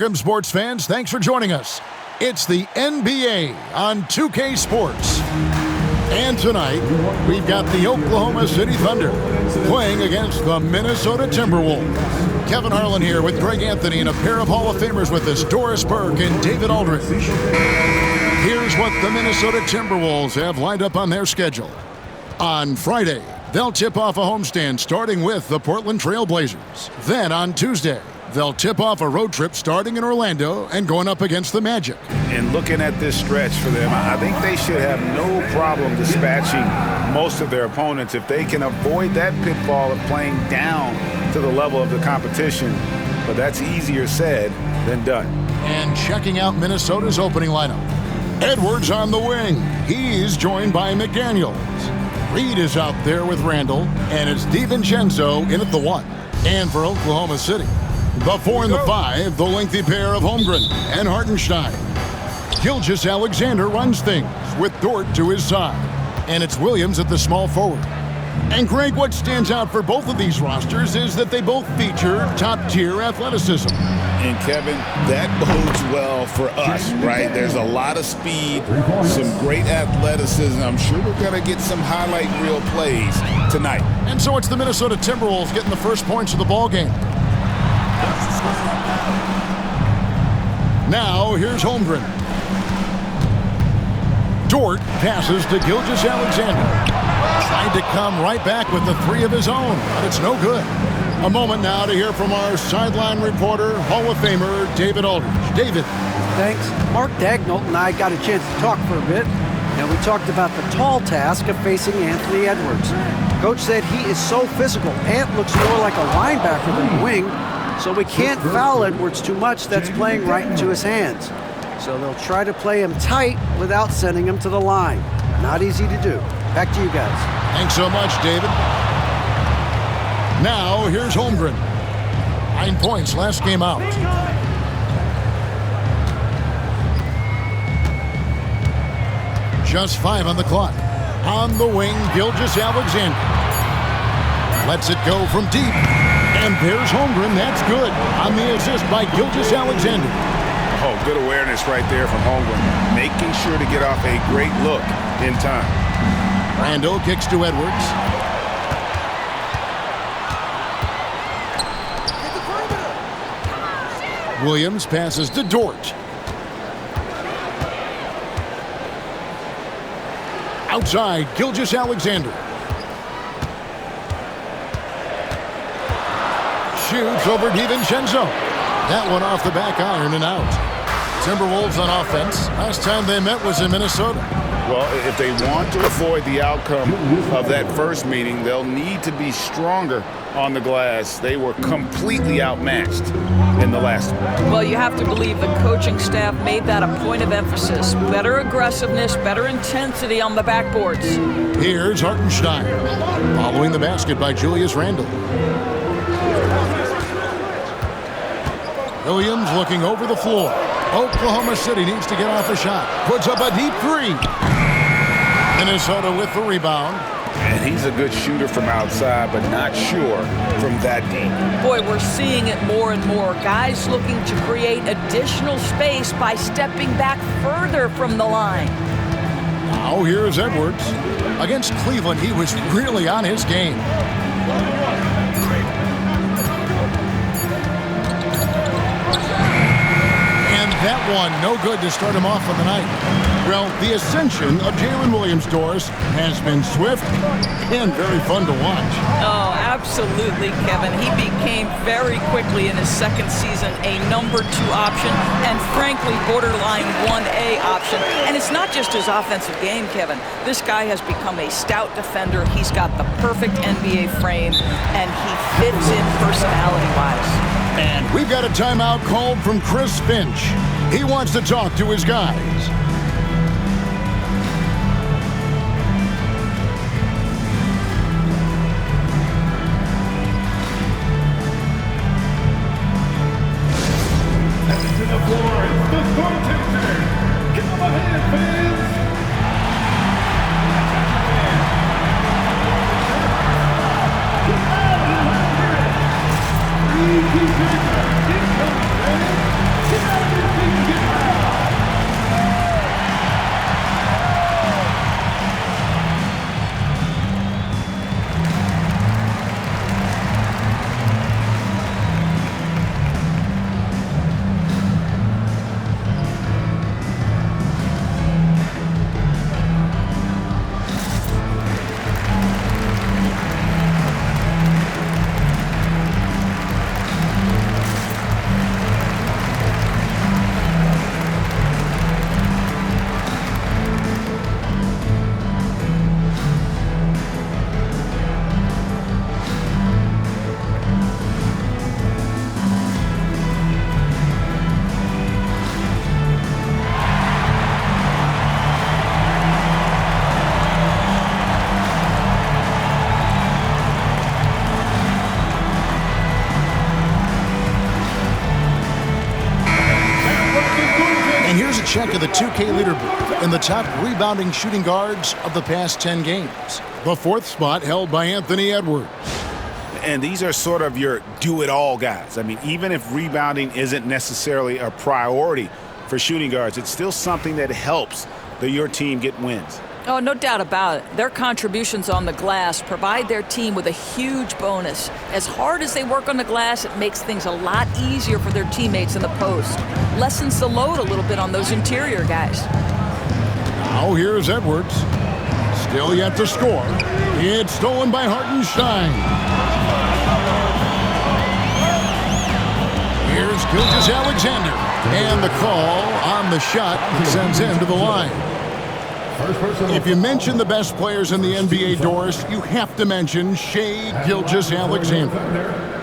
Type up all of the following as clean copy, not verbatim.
Sports fans, thanks for joining us. It's the NBA on 2K Sports. And tonight, we've got the Oklahoma City Thunder playing against the Minnesota Timberwolves. Kevin Harlan here with Greg Anthony and a pair of Hall of Famers with us, Doris Burke and David Aldridge. Here's what the Minnesota Timberwolves have lined up on their schedule. On Friday, they'll tip off a homestand starting with the Portland Trail Blazers. Then on Tuesday, they'll tip off a road trip starting in Orlando and going up against the Magic. And looking at this stretch for them, I think they should have no problem dispatching most of their opponents if they can avoid that pitfall of playing down to the level of the competition. But that's easier said than done. And checking out Minnesota's opening lineup. Edwards on the wing. He's joined by McDaniels. Reed is out there with Randall, and it's DiVincenzo in at the 1. And for Oklahoma City, the 4 and the 5, the lengthy pair of Holmgren and Hartenstein. Gilgeous-Alexander runs things with Dort to his side. And it's Williams at the small forward. And Greg, what stands out for both of these rosters is that they both feature top-tier athleticism. And Kevin, that bodes well for us, right? There's a lot of speed, some great athleticism. I'm sure we're going to get some highlight reel plays tonight. And so it's the Minnesota Timberwolves getting the first points of the ball game. Now, here's Holmgren. Dort passes to Gilgeous-Alexander. Tried to come right back with the 3 of his own, but it's no good. A moment now to hear from our sideline reporter, Hall of Famer, David Aldridge. David. Thanks. Mark Dagnall and I got a chance to talk for a bit, and we talked about the tall task of facing Anthony Edwards. Coach said he is so physical. Ant looks more like a linebacker than a wing, so we can't foul Edwards too much. That's playing right into his hands. So they'll try to play him tight without sending him to the line. Not easy to do. Back to you guys. Thanks so much, David. Now, here's Holmgren. 9 points last game out. Just 5 on the clock. On the wing, Gilgeous-Alexander. Lets it go from deep. And there's Holmgren. That's good. On the assist by Gilgeous-Alexander. Oh, good awareness right there from Holmgren. Making sure to get off a great look in time. Randall kicks to Edwards. Williams passes to Dort. Outside, Gilgeous-Alexander. Shoots over DiVincenzo. That one off the back iron and out. Timberwolves on offense. Last time they met was in Minnesota. Well, if they want to avoid the outcome of that first meeting, they'll need to be stronger on the glass. They were completely outmatched in the last one. Well, you have to believe the coaching staff made that a point of emphasis. Better aggressiveness, better intensity on the backboards. Here's Hartenstein. Following the basket by Julius Randle. Williams looking over the floor. Oklahoma City needs to get off a shot. Puts up a deep 3. Minnesota with the rebound. And he's a good shooter from outside, but not sure from that deep. Boy, we're seeing it more and more. Guys looking to create additional space by stepping back further from the line. Now here's Edwards. Against Cleveland, he was really on his game. That one, no good to start him off on the night. Well, the ascension of Jalen Williams, Doris, has been swift and very fun to watch. Oh, absolutely, Kevin. He became very quickly in his second season a number 2 option and, frankly, borderline 1A option. And it's not just his offensive game, Kevin. This guy has become a stout defender. He's got the perfect NBA frame, and he fits in personality-wise. And we've got a timeout called from Chris Finch. He wants to talk to his guys. To the floor, it's the goaltender. Give him a hand, fans. Get out of here. And here's a check of the 2K leaderboard in the top rebounding shooting guards of the past 10 games. The fourth spot held by Anthony Edwards. And these are sort of your do-it-all guys. I mean, even if rebounding isn't necessarily a priority for shooting guards, it's still something that helps your team get wins. Oh, no doubt about it. Their contributions on the glass provide their team with a huge bonus. As hard as they work on the glass, it makes things a lot easier for their teammates in the post. Lessens the load a little bit on those interior guys. Now here's Edwards. Still yet to score. It's stolen by Hartenstein. Here's Gilgeous-Alexander. And the call on the shot that sends him to the line. If you mention the best players in the NBA, Doris, you have to mention Shai Gilgeous-Alexander.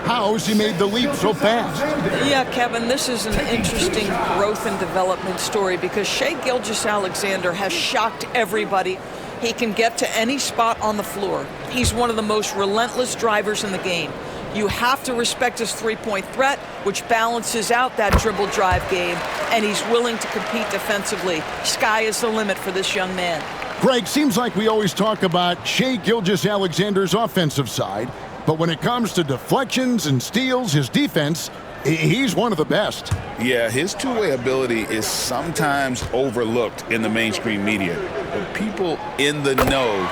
How's he made the leap so fast? Yeah, Kevin, this is an interesting growth and development story because Shai Gilgeous-Alexander has shocked everybody. He can get to any spot on the floor. He's one of the most relentless drivers in the game. You have to respect his three-point threat, which balances out that dribble drive game, and he's willing to compete defensively. Sky is the limit for this young man. Greg, seems like we always talk about Shai Gilgeous-Alexander's offensive side, but when it comes to deflections and steals, his defense, he's one of the best. Yeah, his two-way ability is sometimes overlooked in the mainstream media, but people in the know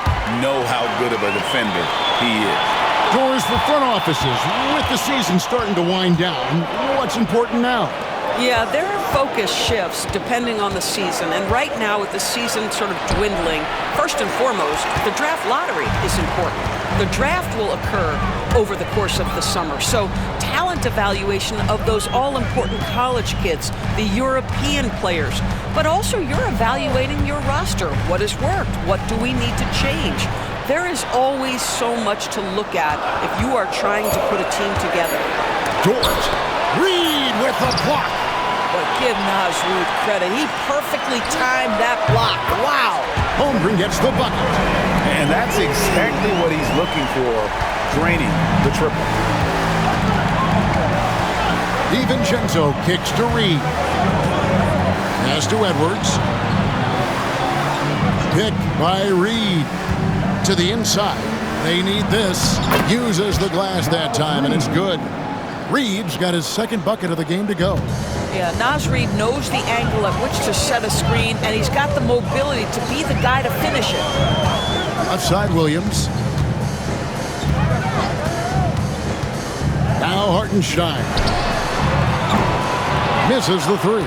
how good of a defender he is. Doors for front offices. With the season starting to wind down, what's important now? Yeah, their focus shifts depending on the season. And right now, with the season sort of dwindling, first and foremost, the draft lottery is important. The draft will occur over the course of the summer. So talent evaluation of those all-important college kids, the European players, but also you're evaluating your roster. What has worked? What do we need to change? There is always so much to look at if you are trying to put a team together. Dort. Reed with the block. But give Naz Reid credit. He perfectly timed that block. Wow. Holmgren gets the bucket. And that's exactly what he's looking for, draining the triple. DiVincenzo kicks to Reed. Pass to Edwards. Picked by Reed. To the inside. They need this. Uses the glass that time, and it's good. Reed's got his second bucket of the game to go. Yeah, Naz Reid knows the angle at which to set a screen, and he's got the mobility to be the guy to finish it. Outside Williams. Now Hartenstein. Misses the three.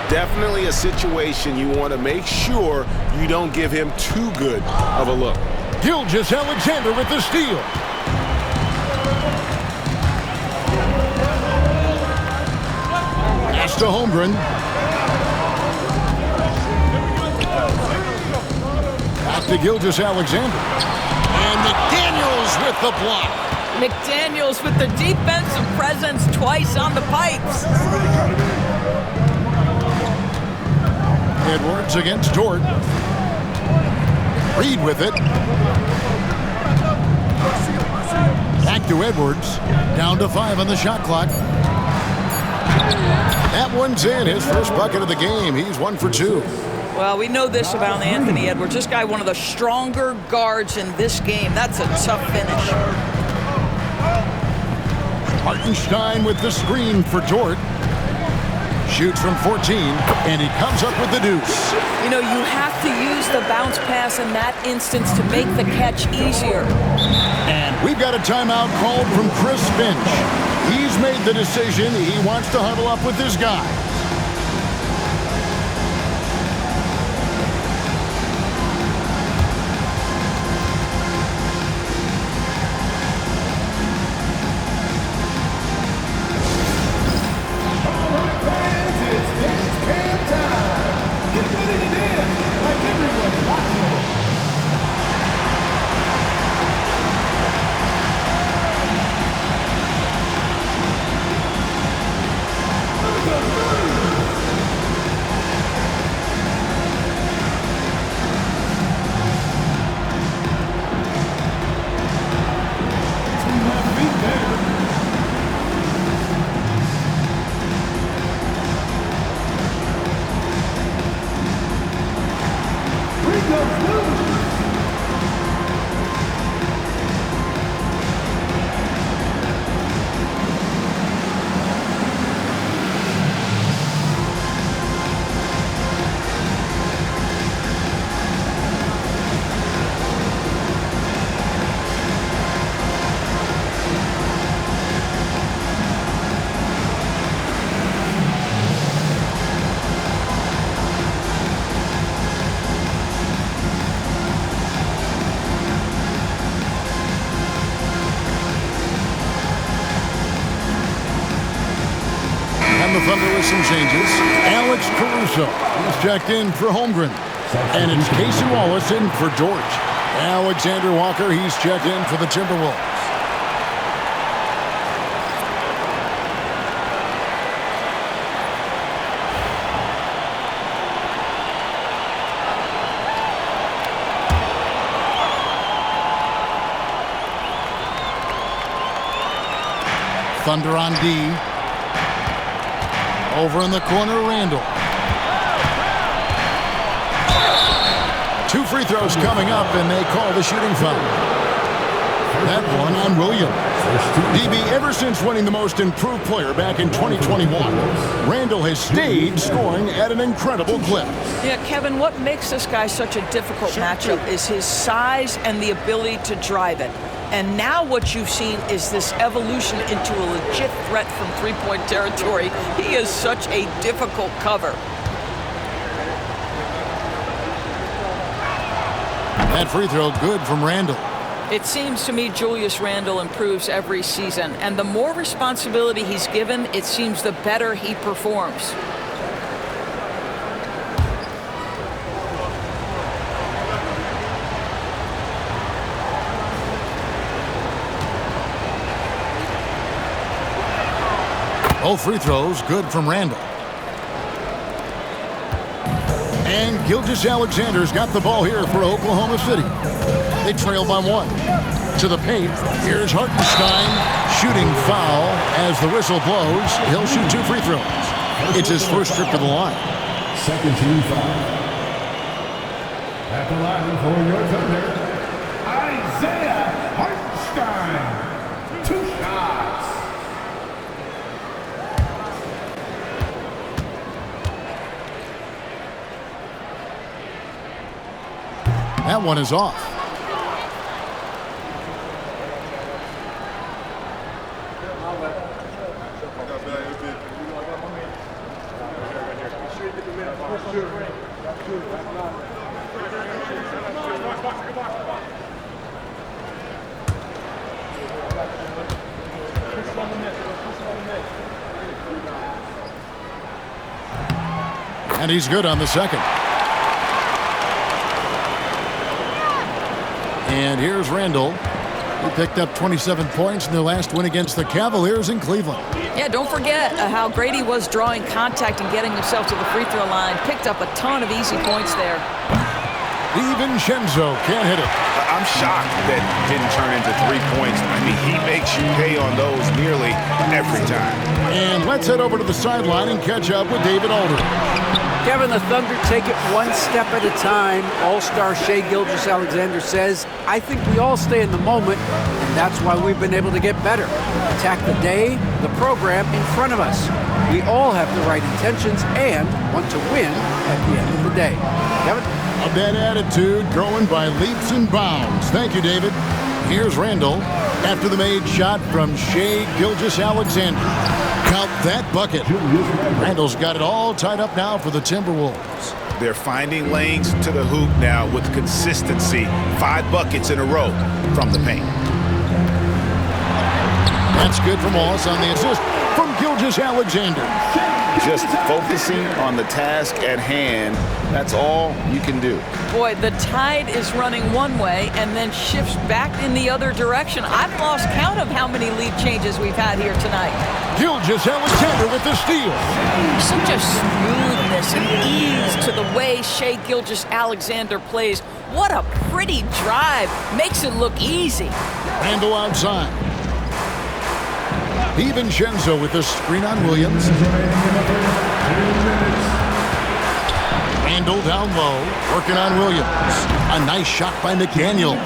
Definitely a situation you want to make sure you don't give him too good of a look. Gilgeous-Alexander with the steal. Pass to Holmgren. Back to Gilgeous-Alexander. And McDaniels with the block. McDaniels with the defensive presence twice on the pipes. Edwards against Dort. Reed with it. Back to Edwards. Down to 5 on the shot clock. That one's in. His first bucket of the game. He's 1 for 2. Well, we know this about Anthony Edwards. This guy, one of the stronger guards in this game. That's a tough finish. Hartenstein with the screen for Dort. Shoots from 14, and he comes up with the deuce. You know, you have to use the bounce pass in that instance to make the catch easier. And we've got a timeout called from Chris Finch. He's made the decision. He wants to huddle up with his guy. some changes. Alex Caruso is checked in for Holmgren. And it's Casey Wallace in for George. Alexander Walker, he's checked in for the Timberwolves. Thunder on D. Over in the corner, Randall. 2 free throws coming up, and they call the shooting foul. That one on Williams. DB, ever since winning the most improved player back in 2021, Randall has stayed scoring at an incredible clip. Yeah, Kevin, what makes this guy such a difficult matchup is his size and the ability to drive it. And now what you've seen is this evolution into a legit threat from three-point territory. He is such a difficult cover. That free throw good from Randall. It seems to me Julius Randle improves every season, and the more responsibility he's given, it seems the better he performs. Both free throws good from Randall. And Gilgeous-Alexander's got the ball here for Oklahoma City. They trail by 1. To the paint. Here's Hartenstein. Shooting foul as the whistle blows. He'll shoot 2 free throws. It's his first trip to the line. Second team foul. At the line for your Thunder, Isaiah Hartenstein. 2 shots. That one is off. And he's good on the second. And here's Randall. He picked up 27 points in their last win against the Cavaliers in Cleveland. Yeah, don't forget how great he was drawing contact and getting himself to the free throw line. Picked up a ton of easy points there. DiVincenzo can't hit it. I'm shocked that didn't turn into 3 points. I mean, he makes you pay on those nearly every time. And let's head over to the sideline and catch up with David Aldridge. Kevin, the Thunder take it one step at a time. All-star Shai Gilgeous-Alexander says, I think we all stay in the moment, and that's why we've been able to get better. Attack the day, the program in front of us. We all have the right intentions and want to win at the end of the day. Kevin? A bad attitude growing by leaps and bounds. Thank you, David. Here's Randall after the made shot from Shai Gilgeous-Alexander. Count that bucket. Randall's got it all tied up now for the Timberwolves. They're finding lanes to the hoop now with consistency. 5 buckets in a row from the paint. That's good from Wallace on the assist from Gilgeous-Alexander. Just focusing on the task at hand, that's all you can do. Boy, the tide is running one way and then shifts back in the other direction. I've lost count of how many lead changes we've had here tonight. Gilgeous-Alexander with the steal. Such a smoothness and ease to the way Shai Gilgeous-Alexander plays. What a pretty drive. Makes it look easy. Randall outside. DiVincenzo with the screen on Williams. Randall down low, working on Williams. A nice shot by McDaniels.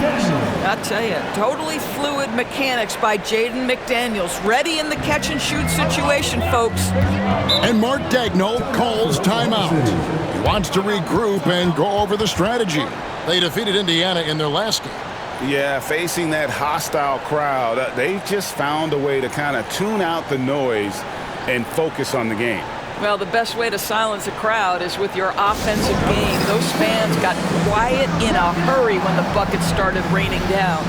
I'll tell you, totally fluid mechanics by Jaden McDaniels. Ready in the catch-and-shoot situation, folks. And Mark Daigneault calls timeout. He wants to regroup and go over the strategy. They defeated Indiana in their last game. Yeah, facing that hostile crowd, they've just found a way to kind of tune out the noise and focus on the game. Well, the best way to silence a crowd is with your offensive game. Those fans got quiet in a hurry when the buckets started raining down.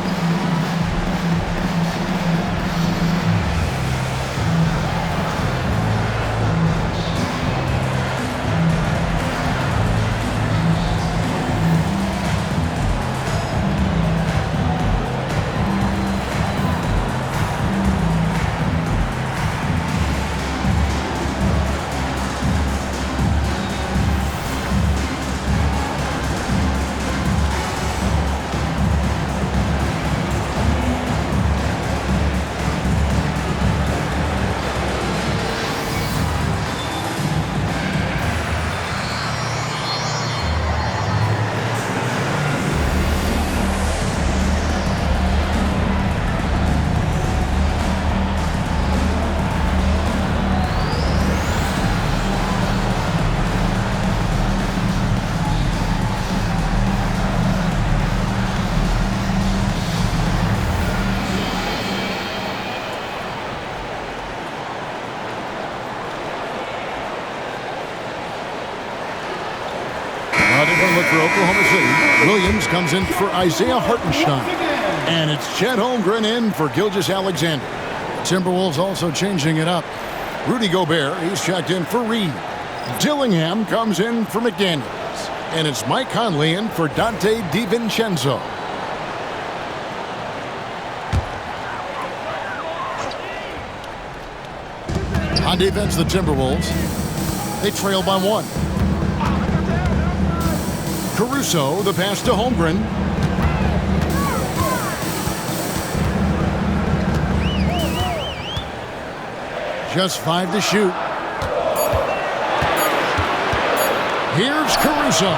One look for Oklahoma City. Williams comes in for Isaiah Hartenstein. And it's Chet Holmgren in for Gilgeous-Alexander. Timberwolves also changing it up. Rudy Gobert, he's checked in for Reed. Dillingham comes in for McDaniels. And it's Mike Conley in for Dante DiVincenzo. On defense, the Timberwolves, they trail by 1. Caruso, the pass to Holmgren. Just 5 to shoot. Here's Caruso.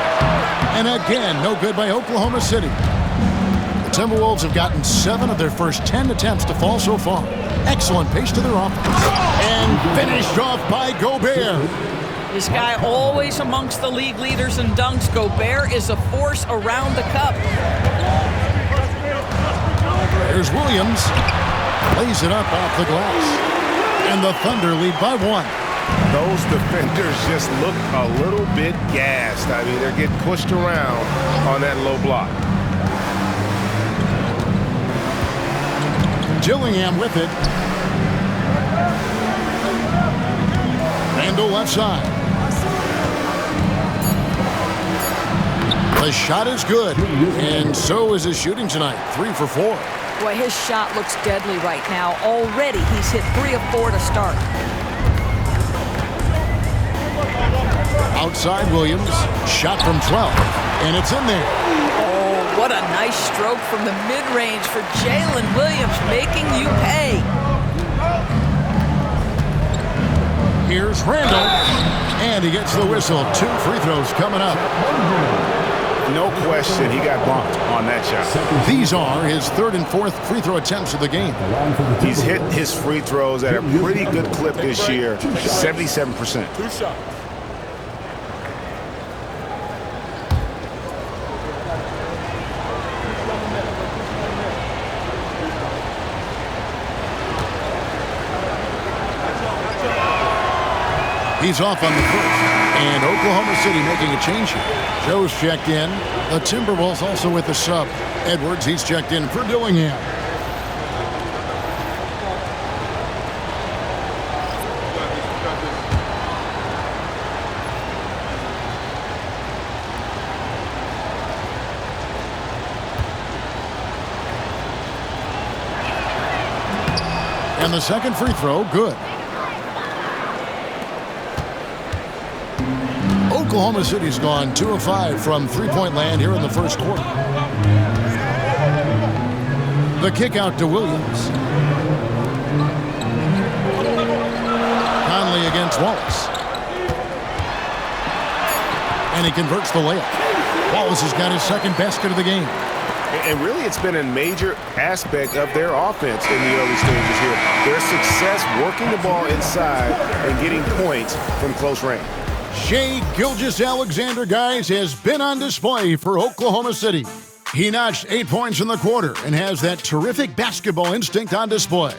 And again, no good by Oklahoma City. The Timberwolves have gotten 7 of their first 10 attempts to fall so far. Excellent pace to their offense. And finished off by Gobert. This guy always amongst the league leaders in dunks. Gobert is a force around the cup. There's Williams. Lays it up off the glass. And the Thunder lead by 1. Those defenders just look a little bit gassed. I mean, they're getting pushed around on that low block. Dillingham with it. Randall left side. The shot is good, and so is his shooting tonight. 3 for 4. Boy, his shot looks deadly right now. Already, he's hit 3 of 4 to start. Outside Williams, shot from 12, and it's in there. Oh, what a nice stroke from the mid-range for Jalen Williams, making you pay. Here's Randall, and he gets the whistle. 2 free throws coming up. No question, he got bumped on that shot. These are his 3rd and 4th free throw attempts of the game. He's hit his free throws at a pretty good clip this year, 77%. He's off on the first, and Oklahoma City making a change here. Joe's checked in. The Timberwolves also with the sub. Edwards, he's checked in for Dillingham. And the second free throw, good. Oklahoma City's gone 2 of 5 from three-point land here in the first quarter. The kick out to Williams. Conley against Wallace. And he converts the layup. Wallace has got his second basket of the game. And really, it's been a major aspect of their offense in the early stages here. Their success working the ball inside and getting points from close range. Shai Gilgeous-Alexander, guys, has been on display for Oklahoma City. He notched 8 points in the quarter and has that terrific basketball instinct on display.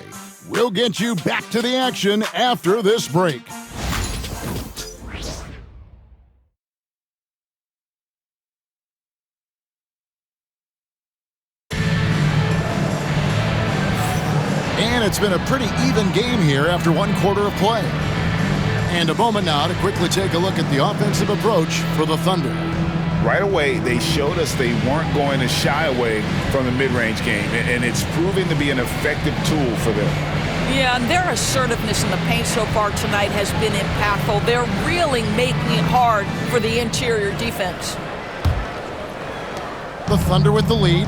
We'll get you back to the action after this break. And it's been a pretty even game here after 1 quarter of play. And a moment now to quickly take a look at the offensive approach for the Thunder. Right away, they showed us they weren't going to shy away from the mid-range game, and it's proving to be an effective tool for them. Yeah, and their assertiveness in the paint so far tonight has been impactful. They're really making it hard for the interior defense. The Thunder with the lead.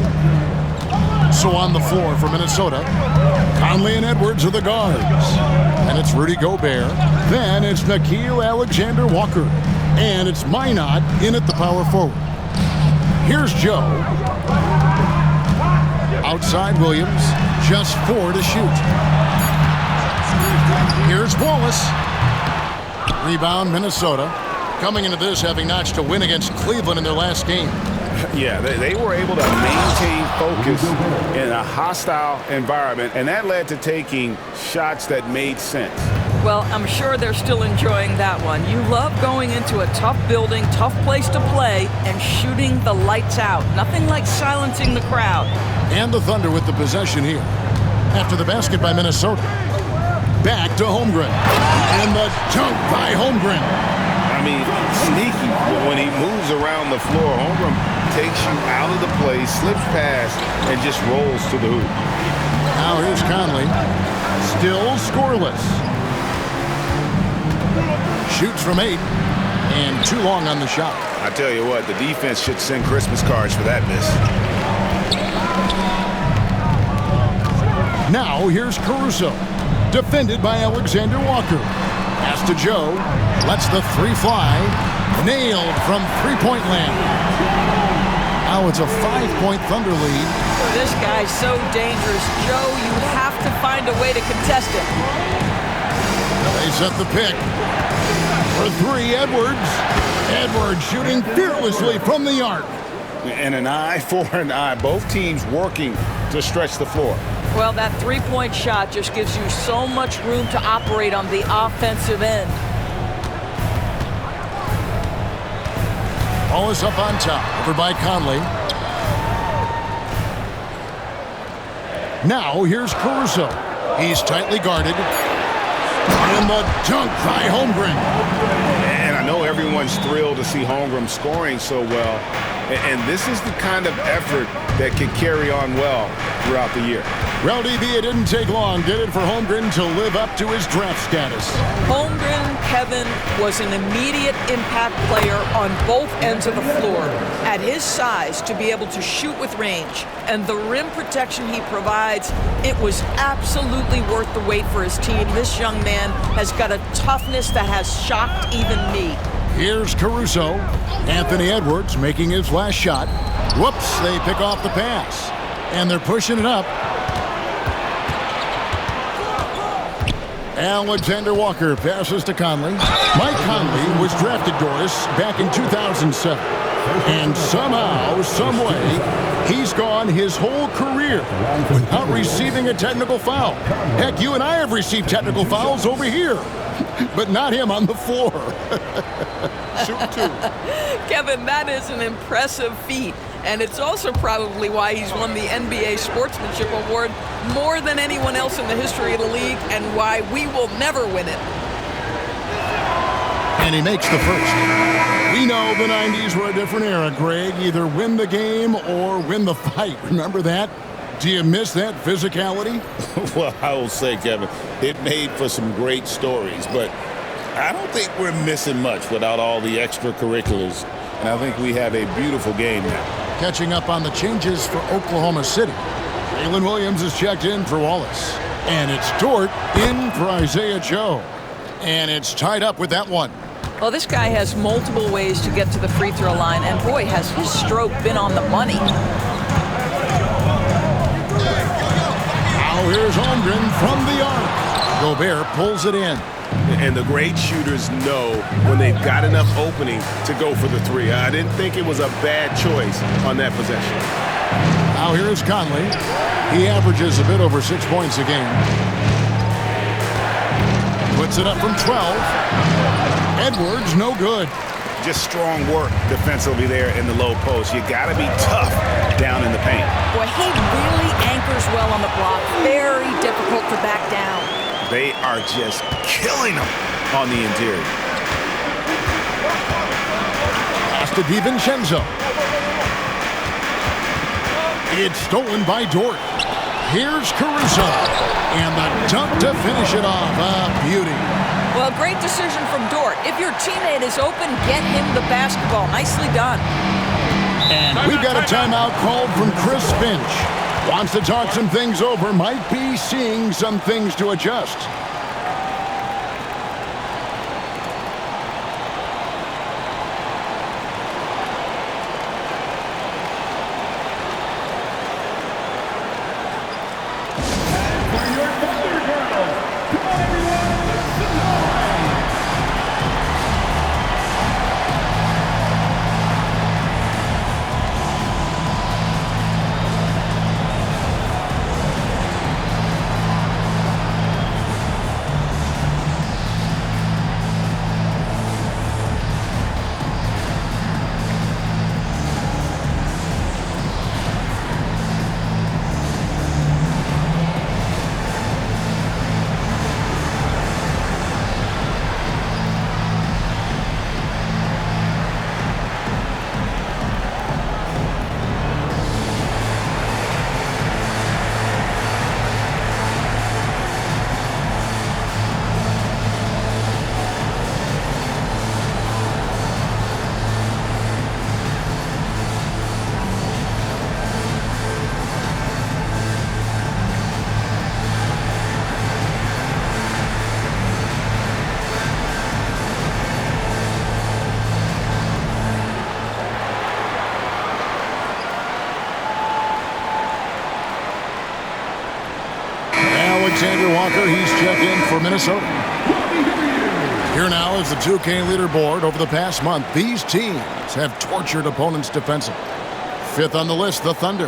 So on the floor for Minnesota, Conley and Edwards are the guards. And it's Rudy Gobert. Then it's Nickeil Alexander-Walker. And it's Minot in at the power forward. Here's Joe. Outside Williams, just 4 to shoot. Here's Wallace. Rebound Minnesota. Coming into this having notched a win against Cleveland in their last game. Yeah, they were able to maintain focus in a hostile environment, and that led to taking shots that made sense. Well, I'm sure they're still enjoying that one. You love going into a tough building, tough place to play, and shooting the lights out. Nothing like silencing the crowd. And the Thunder with the possession here. After the basket by Minnesota. Back to Holmgren. And the dunk by Holmgren. I mean, sneaky. When he moves around the floor, Holmgren takes you out of the play, slips past, and just rolls to the hoop. Now here's Conley. Still scoreless. Shoots from 8. And too long on the shot. I tell you what, the defense should send Christmas cards for that miss. Now here's Caruso. Defended by Alexander Walker. Pass to Joe. Lets the 3 fly. Nailed from three-point land. Now it's a 5-point Thunder lead. This guy's so dangerous. Joe, you have to find a way to contest it. They set the pick. For 3, Edwards. Edwards shooting fearlessly from the arc. And an eye for an eye. Both teams working to stretch the floor. Well, that three-point shot just gives you so much room to operate on the offensive end. Ball is up on top. Over by Conley. Now here's Caruso. He's tightly guarded. And the dunk by Holmgren. And I know everyone's thrilled to see Holmgren scoring so well. And this is the kind of effort that can carry on well throughout the year. Well, DB, it didn't take long, did it, for Holmgren to live up to his draft status? Holmgren, Kevin, was an immediate impact player on both ends of the floor. At his size, to be able to shoot with range and the rim protection he provides, it was absolutely worth the wait for his team. This young man has got a toughness that has shocked even me. Here's Caruso. Anthony Edwards making his last shot. Whoops, they pick off the pass. And they're pushing it up. Alexander Walker passes to Conley. Mike Conley was drafted, Doris, back in 2007. And somehow, some way, he's gone his whole career without receiving a technical foul. Heck, you and I have received technical fouls over here, but not him on the floor. Shoot 2. Kevin, that is an impressive feat. And it's also probably why he's won the NBA Sportsmanship Award more than anyone else in the history of the league, and why we will never win it. And he makes the first. We know the 90s were a different era, Greg. Either win the game or win the fight. Remember that? Do you miss that physicality? Well, I will say, Kevin, it made for some great stories, but I don't think we're missing much without all the extracurriculars. And I think we have a beautiful game now. Catching up on the changes for Oklahoma City. Jalen Williams is checked in for Wallace. And it's Dort in for Isaiah Joe. And it's tied up with that one. Well, this guy has multiple ways to get to the free throw line, and boy, has his stroke been on the money. Now here's Holmgren from the arc. Gobert pulls it in. And the great shooters know when they've got enough opening to go for the 3. I didn't think it was a bad choice on that possession. Now here's Conley. He averages a bit over 6 points a game. Puts it up from 12. Edwards, no good. Just strong work defensively there in the low post. You got to be tough down in the paint. Boy, he really anchors well on the block. Very difficult to back down. They are just killing them on the interior. Pass to DiVincenzo. It's stolen by Dort. Here's Caruso. And the dunk to finish it off. A beauty. Well, great decision from Dort. If your teammate is open, get him the basketball. Nicely done. And we've got a timeout called from Chris Finch. Wants to talk some things over. Might be seeing some things to adjust. Alexander Walker, he's checked in for Minnesota. Here now is the 2K leaderboard. Over the past month, these teams have tortured opponents defensively. Fifth on the list, the Thunder.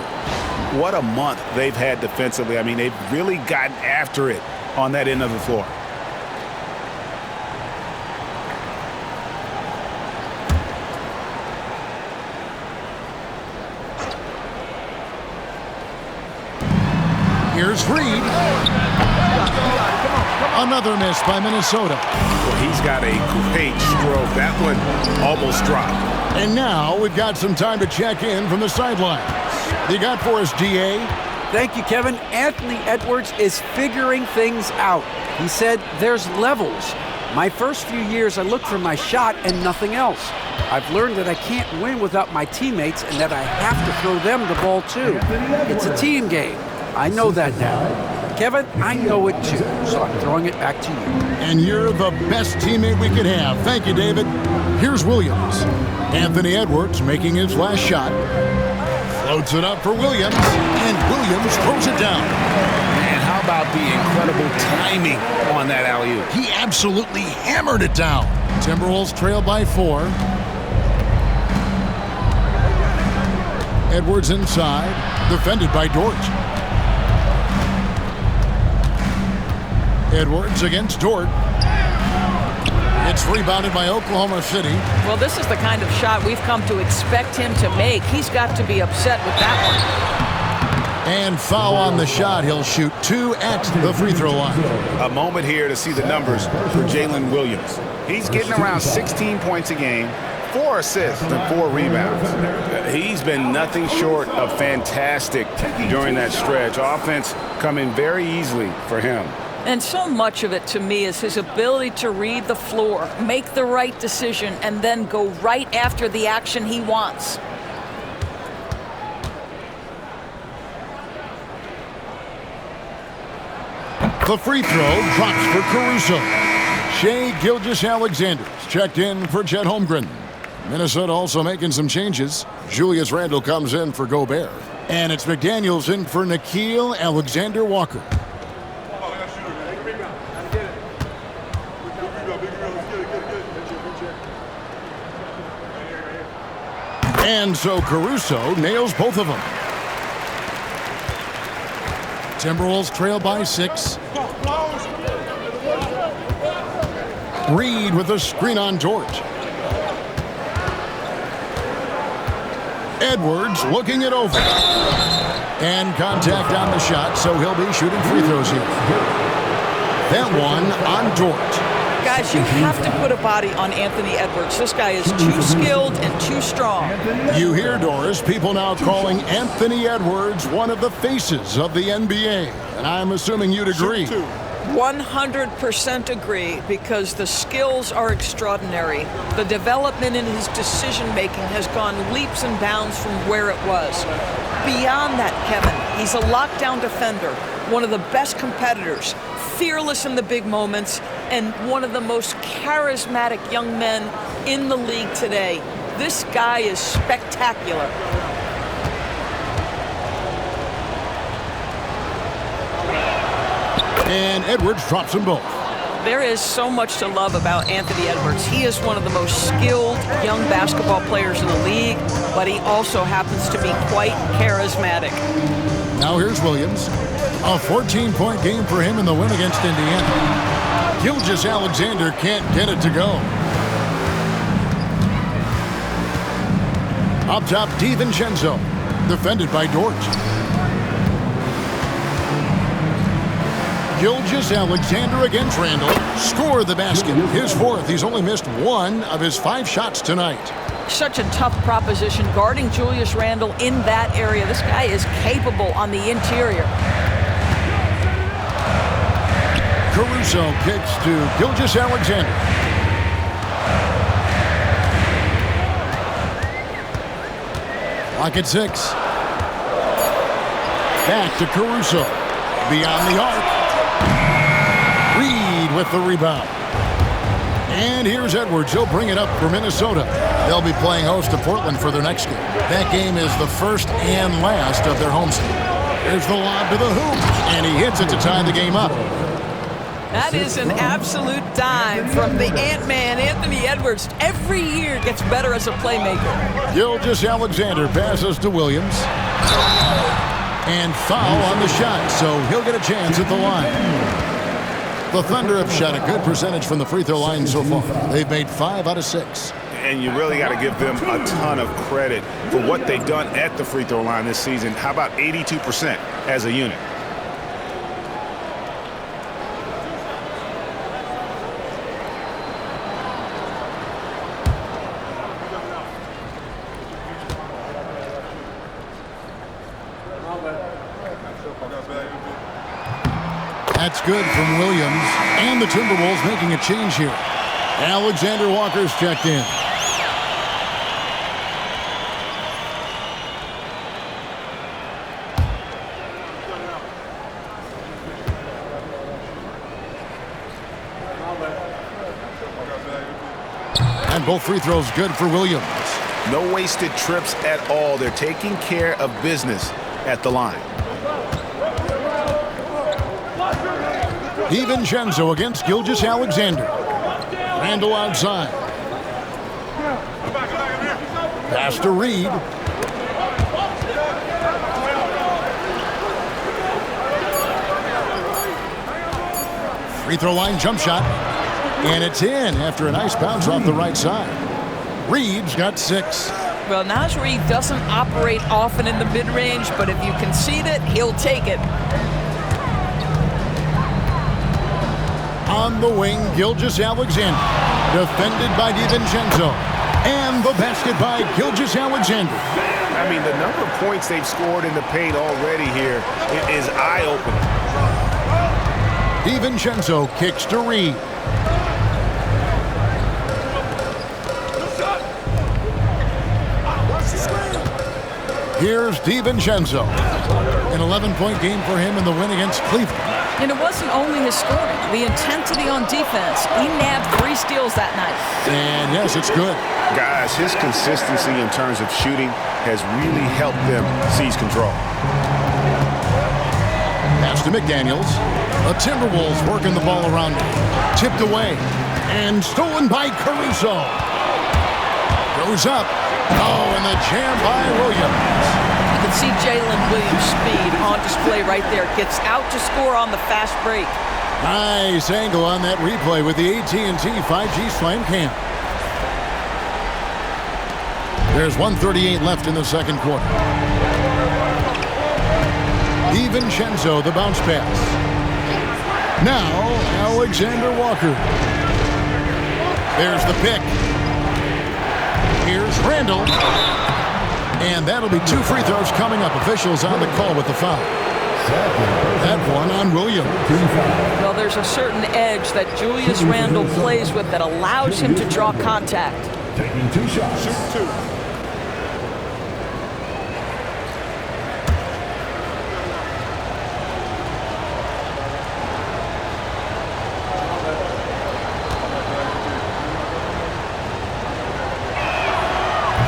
What a month they've had defensively. I mean, they've really gotten after it on that end of the floor. Here's Reed. Another miss by Minnesota. Well, he's got a great stroke. That one almost dropped. And now we've got some time to check in from the sidelines. You got for us, DA? Thank you, Kevin. Anthony Edwards is figuring things out. He said there's levels. My first few years, I looked for my shot and nothing else. I've learned that I can't win without my teammates and that I have to throw them the ball too. It's a team game. I know that now. Kevin, I know it too, so I'm throwing it back to you. And you're the best teammate we could have. Thank you, David. Here's Williams. Anthony Edwards making his last shot. Floats it up for Williams, and Williams throws it down. And how about the incredible timing on that alley-oop? He absolutely hammered it down. Timberwolves trail by 4. Edwards inside, defended by Dort. Edwards against Dort. It's rebounded by Oklahoma City. Well, this is the kind of shot we've come to expect him to make. He's got to be upset with that one. And foul on the shot. He'll shoot 2 at the free throw line. A moment here to see the numbers for Jalen Williams. He's getting around 16 points a game, 4 assists and 4 rebounds. He's been nothing short of fantastic during that stretch. Offense coming very easily for him. And so much of it, to me, is his ability to read the floor, make the right decision, and then go right after the action he wants. The free throw drops for Caruso. Shai Gilgeous-Alexander's checked in for Chet Holmgren. Minnesota also making some changes. Julius Randle comes in for Gobert. And it's McDaniels in for Nickeil Alexander-Walker. And so Caruso nails both of them. Timberwolves trail by 6. Reed with a screen on Dort. Edwards looking it over. And contact on the shot, so he'll be shooting free throws here. That one on Dort. Guys, you have to put a body on Anthony Edwards. This guy is too skilled and too strong. You hear, Doris, people now calling Anthony Edwards one of the faces of the NBA. And I'm assuming you'd agree. 100% agree, because the skills are extraordinary. The development in his decision-making has gone leaps and bounds from where it was. Beyond that, Kevin, he's a lockdown defender, one of the best competitors, fearless in the big moments, and one of the most charismatic young men in the league today. This guy is spectacular. And Edwards drops them both. There is so much to love about Anthony Edwards. He is one of the most skilled young basketball players in the league, but he also happens to be quite charismatic. Now here's Williams. A 14-point game for him in the win against Indiana. Gilgeous-Alexander can't get it to go. Up top, DiVincenzo, defended by Dort. Gilgeous-Alexander against Randle. Score the basket. His 4th. He's only missed 1 of his 5 shots tonight. Such a tough proposition guarding Julius Randle in that area. This guy is capable on the interior. Caruso kicks to Gilgeous-Alexander. Clock at 6. Back to Caruso. Beyond the arc. Reed with the rebound. And here's Edwards. He'll bring it up for Minnesota. They'll be playing host to Portland for their next game. That game is the first and last of their home series. There's the lob to the hoop, and he hits it to tie the game up. That is an absolute dime from the Ant-Man, Anthony Edwards. Every year gets better as a playmaker. Gilgeous-Alexander passes to Williams. And foul on the shot, so he'll get a chance at the line. The Thunder have shot a good percentage from the free throw line so far. They've made 5 out of 6. And you really got to give them a ton of credit for what they've done at the free throw line this season. How about 82% as a unit? That's good from Williams, and the Timberwolves making a change here. Alexander Walker's checked in. And both free throws good for Williams. No wasted trips at all. They're taking care of business at the line. DiVincenzo against Gilgeous-Alexander. Randle outside. Pass to Reed. Free throw line jump shot. And it's in after a nice bounce off the right side. Reed's got 6. Well, Naz Reid doesn't operate often in the mid-range, but if you concede it, he'll take it. On the wing, Gilgeous-Alexander. Defended by DiVincenzo. And the basket by Gilgeous-Alexander. I mean, the number of points they've scored in the paint already here is eye-opening. DiVincenzo kicks to Reed. Here's DiVincenzo. An 11-point game for him in the win against Cleveland. And it wasn't only his scoring, the intensity on defense. He nabbed 3 steals that night. And yes, it's good. Guys, his consistency in terms of shooting has really helped them seize control. Pass to McDaniels. The Timberwolves working the ball around him. Tipped away. And stolen by Caruso. Goes up. Oh, and the jam by Williams. You can see Jalen Williams' speed on display right there. Gets out to score on the fast break. Nice angle on that replay with the AT&T 5G Slam Cam. There's 1:38 left in the second quarter. DiVincenzo, the bounce pass. Now, Alexander Walker. There's the pick. Here's Randle. And that'll be 2 free throws coming up. Officials on the call with the foul. That one on Williams. Well, there's a certain edge that Julius Randle plays with that allows him to draw contact. Taking 2 shots. Shoot 2.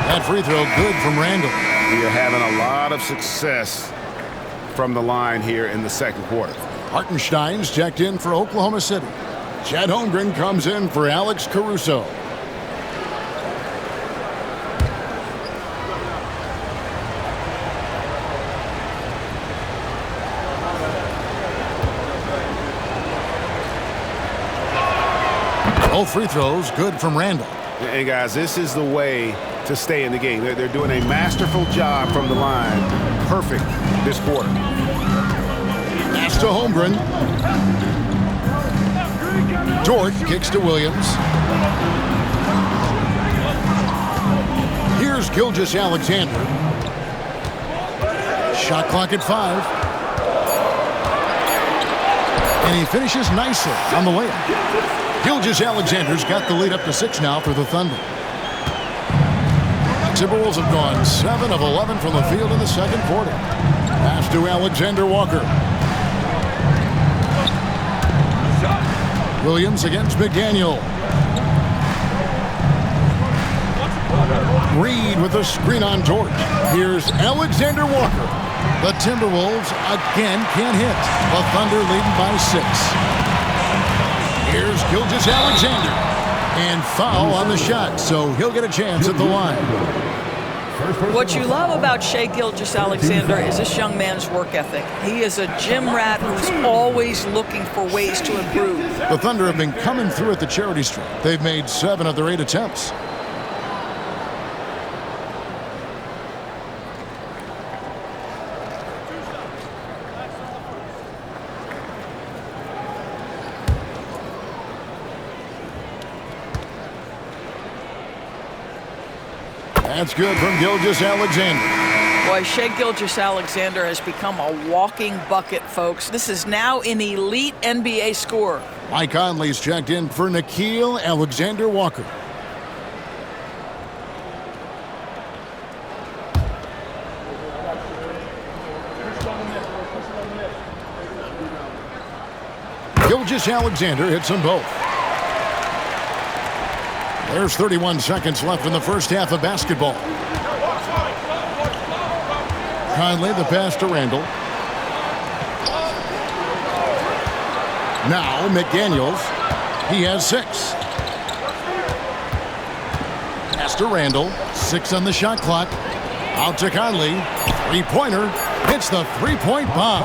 That free throw good from Randle. We are having a lot of success from the line here in the second quarter. Hartenstein's checked in for Oklahoma City. Chet Holmgren comes in for Alex Caruso. Both free throws good from Randle. And guys, this is the way to stay in the game. They're doing a masterful job from the line. Perfect this quarter. Pass to Holmgren. Dort kicks to Williams. Here's Gilgeous-Alexander. Shot clock at 5. And he finishes nicely on the layup. Gilgeous-Alexander's got the lead up to 6 now for the Thunder. The Timberwolves have gone 7 of 11 from the field in the second quarter. Pass to Alexander Walker. Williams against McDaniel. Reed with a screen on Dort. Here's Alexander Walker. The Timberwolves again can't hit. The Thunder leading by 6. Here's Gilgeous-Alexander. And foul on the shot, so he'll get a chance at the line. What you love about Shai Gilgeous-Alexander is this young man's work ethic. He is a gym rat who's always looking for ways to improve. The Thunder have been coming through at the charity stripe. They've made 7 of their 8 attempts. That's good from Gilgeous-Alexander. Boy, Shai Gilgeous-Alexander has become a walking bucket, folks. This is now an elite NBA scorer. Mike Conley's checked in for Nickeil Alexander-Walker. Gilgeous-Alexander hits them both. There's 31 seconds left in the first half of basketball. Conley, the pass to Randall. Now McDaniels. He has 6. Pass to Randall. 6 on the shot clock. Out to Conley. Three-pointer. Hits the three-point bomb.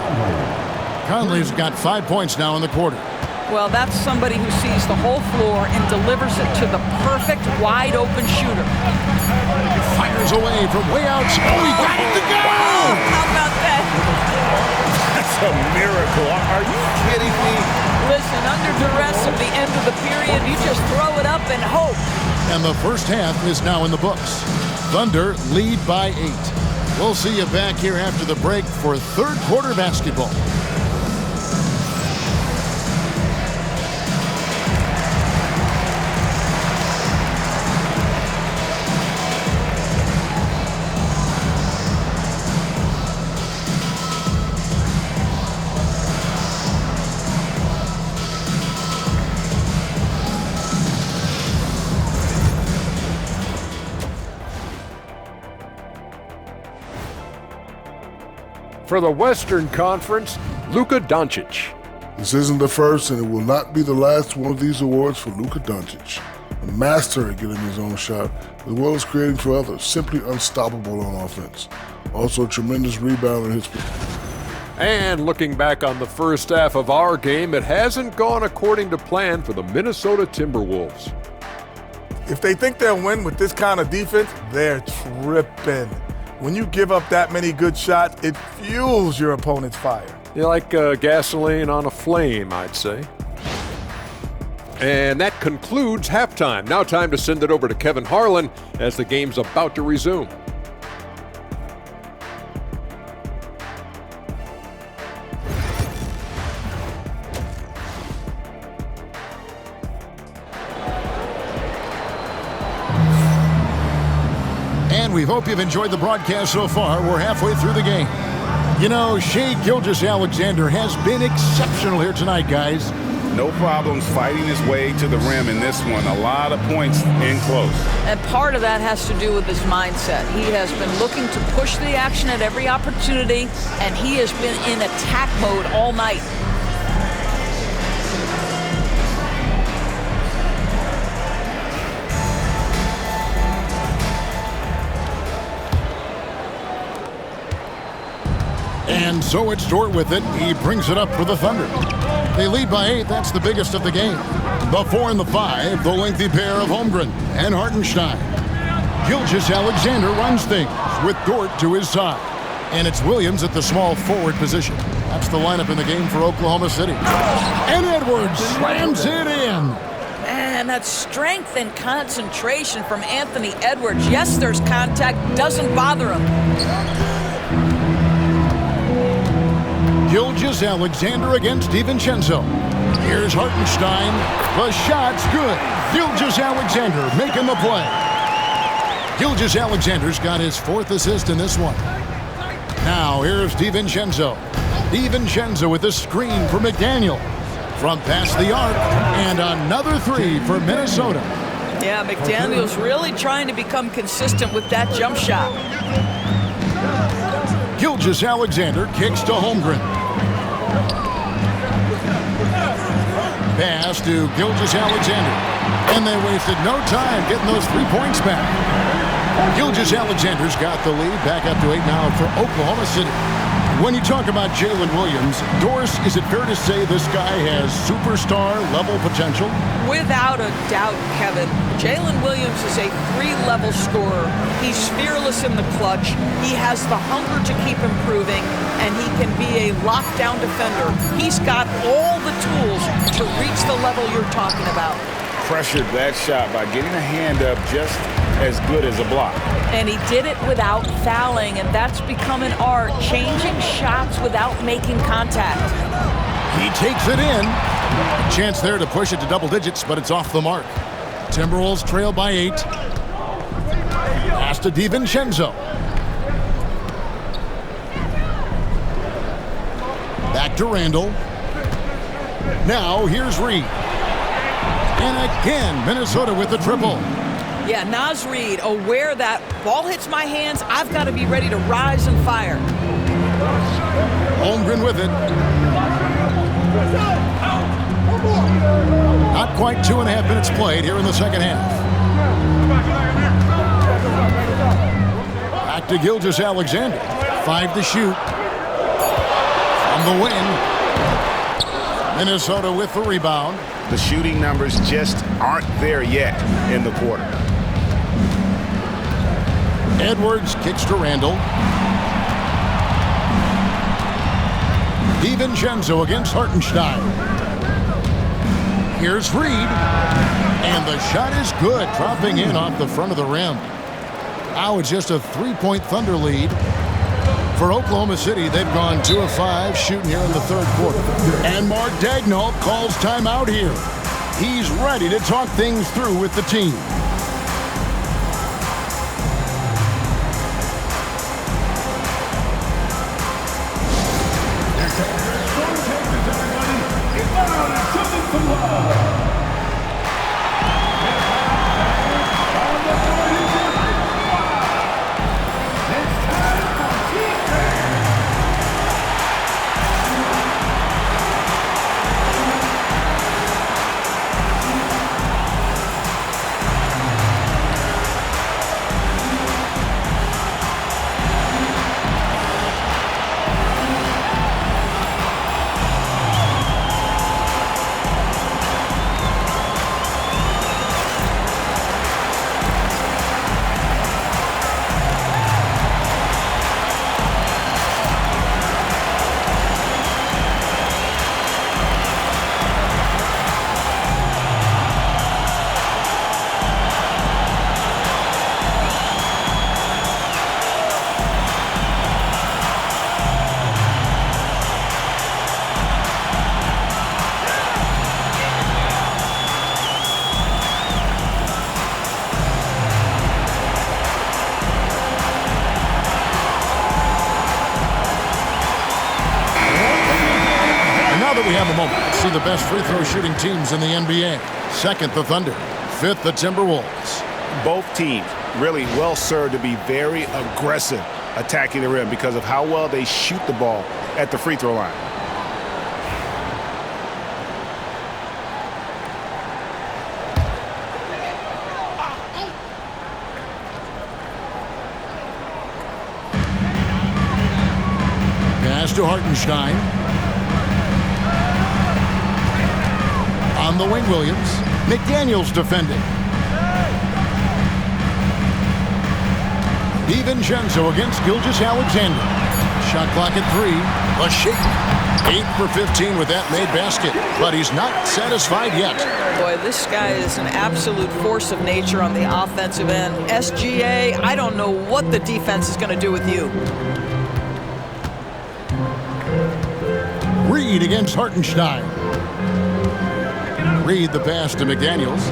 Conley's got 5 points now in the quarter. Well, that's somebody who sees the whole floor and delivers it to the perfect wide-open shooter. Fires away from way outside. Oh, he got it to go! How about that? That's a miracle. Are you kidding me? Listen, under duress of the end of the period, you just throw it up and hope. And the first half is now in the books. Thunder lead by 8. We'll see you back here after the break for third quarter basketball. For the Western Conference, Luka Doncic. This isn't the first, and it will not be the last one of these awards for Luka Doncic. A master at getting his own shot, as well as creating for others. Simply unstoppable on offense. Also a tremendous rebounder in his... And looking back on the first half of our game, it hasn't gone according to plan for the Minnesota Timberwolves. If they think they'll win with this kind of defense, they're tripping. When you give up that many good shots, it fuels your opponent's fire. You're like gasoline on a flame, I'd say. And that concludes halftime. Now time to send it over to Kevin Harlan as the game's about to resume. And we hope you've enjoyed the broadcast so far. We're halfway through the game. You know, Shai Gilgeous-Alexander has been exceptional here tonight, guys. No problems fighting his way to the rim in this one. A lot of points in close. And part of that has to do with his mindset. He has been looking to push the action at every opportunity, and he has been in attack mode all night. And so it's Dort with it. He brings it up for the Thunder. They lead by 8. That's the biggest of the game. The 4 and the 5, the lengthy pair of Holmgren and Hartenstein. Gilgeous-Alexander runs things with Dort to his side. And it's Williams at the small forward position. That's the lineup in the game for Oklahoma City. And Edwards slams it in. Man, that's strength and concentration from Anthony Edwards. Yes, there's contact. Doesn't bother him. Gilgeous-Alexander against DiVincenzo. Here's Hartenstein. The shot's good. Gilgeous-Alexander making the play. Gilgeous-Alexander's got his 4th assist in this one. Now here's DiVincenzo. DiVincenzo with a screen for McDaniel. From past the arc, and another 3 for Minnesota. Yeah, McDaniel's really trying to become consistent with that jump shot. Gilgeous-Alexander kicks to Holmgren. Pass to Gilgeous-Alexander. And they wasted no time getting those 3 points back. Gilgeous-Alexander's got the lead, back up to 8 now for Oklahoma City. When you talk about Jalen Williams, Doris, is it fair to say this guy has superstar-level potential? Without a doubt, Kevin. Jalen Williams is a 3-level scorer. He's fearless in the clutch. He has the hunger to keep improving, and he can be a lockdown defender. He's got all the tools to reach the level you're talking about. Pressured that shot by getting a hand up just as good as a block. And he did it without fouling, and that's become an art, changing shots without making contact. He takes it in. A chance there to push it to double digits, but it's off the mark. Timberwolves trail by 8. Pass to DiVincenzo. Back to Randall. Now here's Reed. And again, Minnesota with the triple. Yeah, Naz Reid, aware that ball hits my hands, I've got to be ready to rise and fire. Holmgren with it. Not quite 2.5 minutes played here in the second half. Back to Gilgeous-Alexander. 5 to shoot. From the win. Minnesota with the rebound. The shooting numbers just aren't there yet in the quarter. Edwards kicks to Randall. DiVincenzo against Hartenstein. Here's Reed. And the shot is good, dropping in off the front of the rim. Now it's just a 3-point Thunder lead. For Oklahoma City, they've gone 2 of 5 shooting here in the third quarter. And Mark Daigneault calls timeout here. He's ready to talk things through with the team. We have a moment. Let's see the best free throw shooting teams in the NBA. Second, the Thunder. Fifth, the Timberwolves. Both teams really well served to be very aggressive attacking the rim because of how well they shoot the ball at the free throw line. Pass to Hartenstein. On the wing, Williams. McDaniels defending. DiVincenzo against Gilgeous-Alexander. Shot clock at 3. A shake. 8 for 15 with that made basket. But he's not satisfied yet. Boy, this guy is an absolute force of nature on the offensive end. SGA, I don't know what the defense is going to do with you. Reed against Hartenstein. Reed the pass to McDaniels.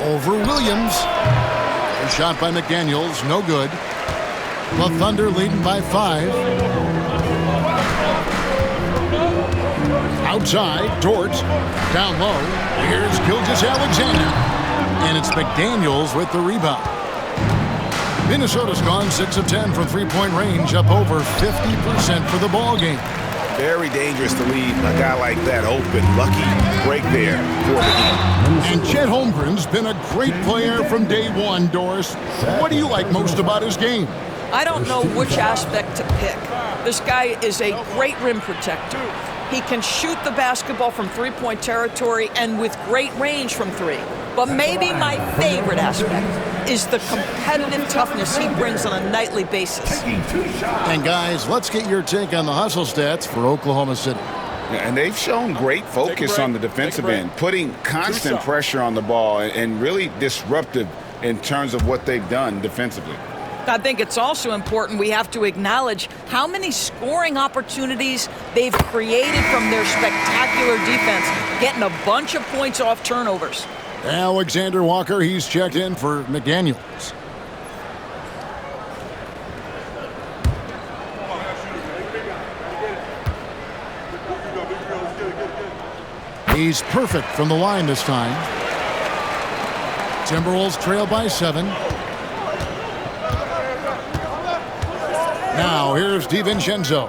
Over Williams. A shot by McDaniels, no good. The Thunder leading by 5. Outside, Dort. Down low. Here's Gilgeous-Alexander. And it's McDaniels with the rebound. Minnesota's gone 6 of 10 from three-point range, up over 50% for the ball game. Very dangerous to leave a guy like that open. Lucky break there for the team. And Chet Holmgren's been a great player from day one, Doris. What do you like most about his game? I don't know which aspect to pick. This guy is a great rim protector. He can shoot the basketball from three-point territory and with great range from three. But maybe my favorite aspect is the competitive toughness he brings on a nightly basis. And guys, let's get your take on the hustle stats for Oklahoma City. And they've shown great focus on the defensive end, putting constant pressure on the ball and really disruptive in terms of what they've done defensively. I think it's also important we have to acknowledge how many scoring opportunities they've created from their spectacular defense, getting a bunch of points off turnovers. Alexander Walker, he's checked in for McDaniels. He's perfect from the line this time. Timberwolves trail by 7. Now, here's DiVincenzo.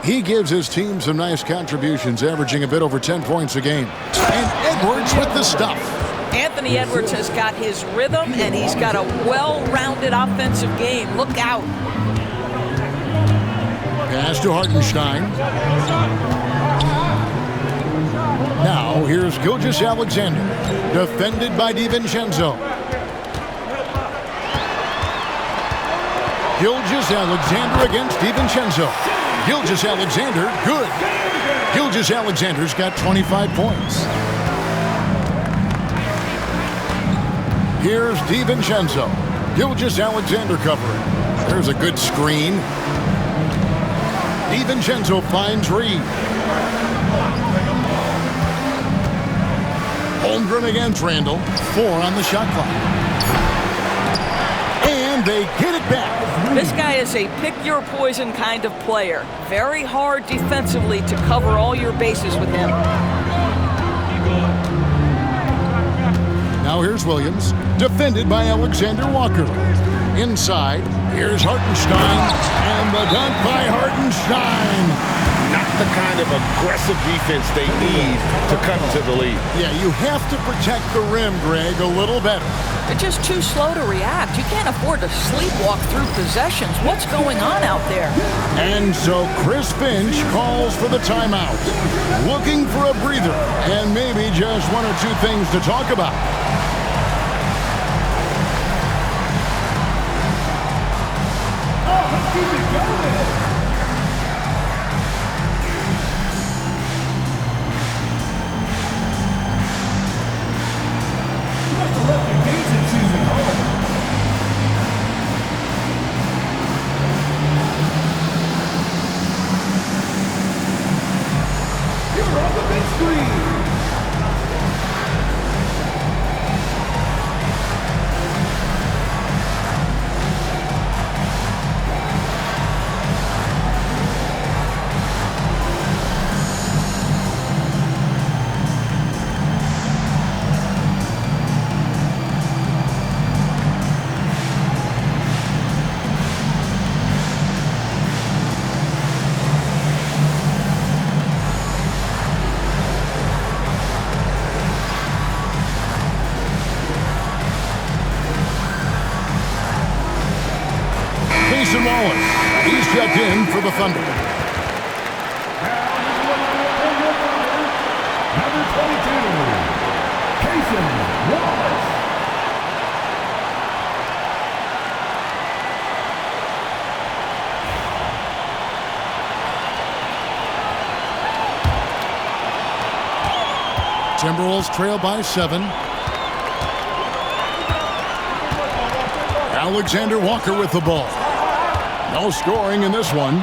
He gives his team some nice contributions, averaging a bit over 10 points a game. And Edwards with the stuff. Anthony Edwards has got his rhythm, and he's got a well-rounded offensive game. Look out. Pass to Hartenstein. Now, here's Gilgeous-Alexander, defended by DiVincenzo. Gilgeous-Alexander against DiVincenzo. Gilgeous-Alexander, good. Gilgeous-Alexander's got 25 points. Here's DiVincenzo. Gilgeous-Alexander covering. There's a good screen. DiVincenzo finds Reed. Holmgren against Randall. 4 on the shot clock. And they get it back. This guy is a pick-your-poison kind of player. Very hard defensively to cover all your bases with him. Now here's Williams, defended by Alexander Walker. Inside, here's Hartenstein, and the dunk by Hartenstein. Not the kind of aggressive defense they need to cut into the lead. Yeah, you have to protect the rim, Greg, a little better. They're just too slow to react. You can't afford to sleepwalk through possessions. What's going on out there? And so Chris Finch calls for the timeout, looking for a breather and maybe just one or two things to talk about. Let's keep it going. He's checked in for the Thunder. Number 22, Cason Wallace. Timberwolves trail by 7. Alexander Walker with the ball. No scoring in this one.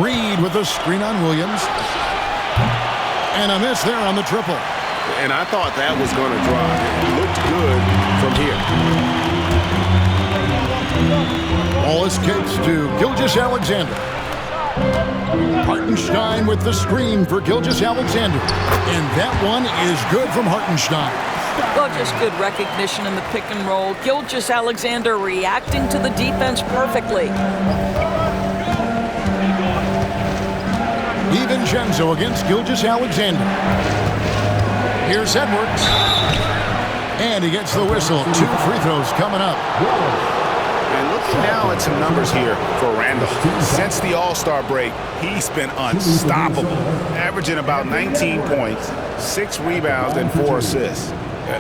Reed with a screen on Williams. And a miss there on the triple. And I thought that was going to drop. It looked good from here. Wallace kicks to Gilgeous-Alexander. Hartenstein with the screen for Gilgeous-Alexander. And that one is good from Hartenstein. Well, just good recognition in the pick and roll. Gilgeous-Alexander reacting to the defense perfectly. DiVincenzo against Gilgeous-Alexander. Here's Edwards. And he gets the whistle. 2 free throws coming up. And looking now at some numbers here for Randall. Since the All-Star break, he's been unstoppable. Averaging about 19 points, 6 rebounds, and 4 assists.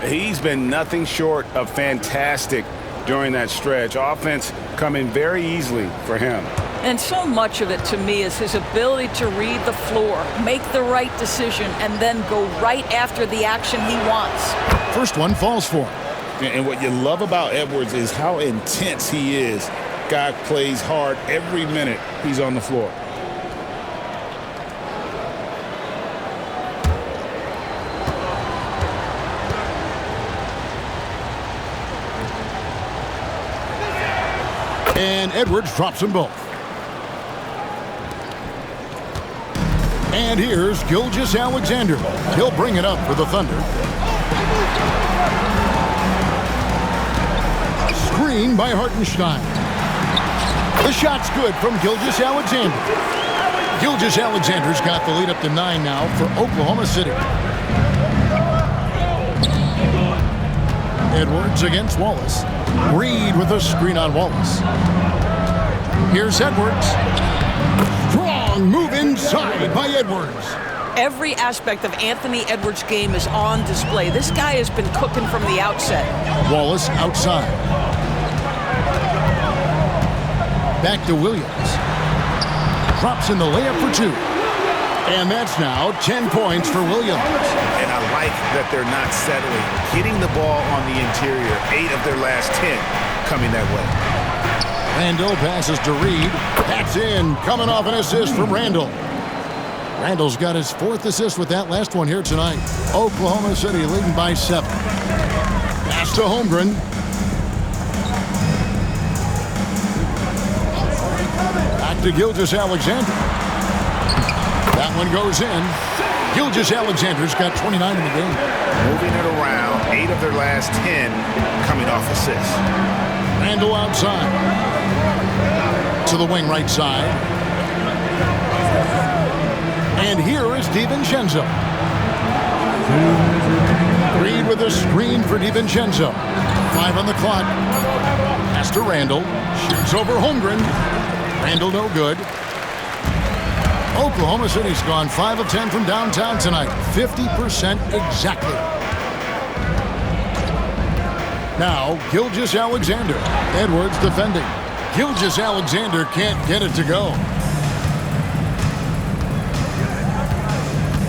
He's been nothing short of fantastic during that stretch. Offense coming very easily for him. And so much of it, to me, is his ability to read the floor, make the right decision, and then go right after the action he wants. First one falls for him. And what you love about Edwards is how intense he is. Guy plays hard every minute he's on the floor. And Edwards drops them both. And here's Gilgeous-Alexander. He'll bring it up for the Thunder. Screen by Hartenstein. The shot's good from Gilgeous-Alexander. Gilgeous-Alexander's got the lead up to 9 now for Oklahoma City. Edwards against Wallace. Reed with a screen on Wallace. Here's Edwards. Strong move inside by Edwards. Every aspect of Anthony Edwards' game is on display. This guy has been cooking from the outset. Wallace outside. Back to Williams. Drops in the layup for 2. And that's now 10 points for Williams. And I like that they're not settling. Getting the ball on the interior, 8 of their last 10 coming that way. Randall passes to Reed. That's in. Coming off an assist from Randall. Randall's got his 4th assist with that last one here tonight. Oklahoma City leading by 7. Pass to Holmgren. Back to Gilgeous-Alexander. That one goes in. Gilgeous-Alexander's got 29 in the game. Moving it around, 8 of their last 10 coming off assists. Randall outside. To the wing right side. And here is DiVincenzo. Reed with a screen for DiVincenzo. 5 on the clock. Pass to Randall. Shoots over Holmgren. Randall no good. Oklahoma City's gone 5 of 10 from downtown tonight. 50% exactly. Now, Gilgeous-Alexander. Edwards defending. Gilgeous-Alexander can't get it to go.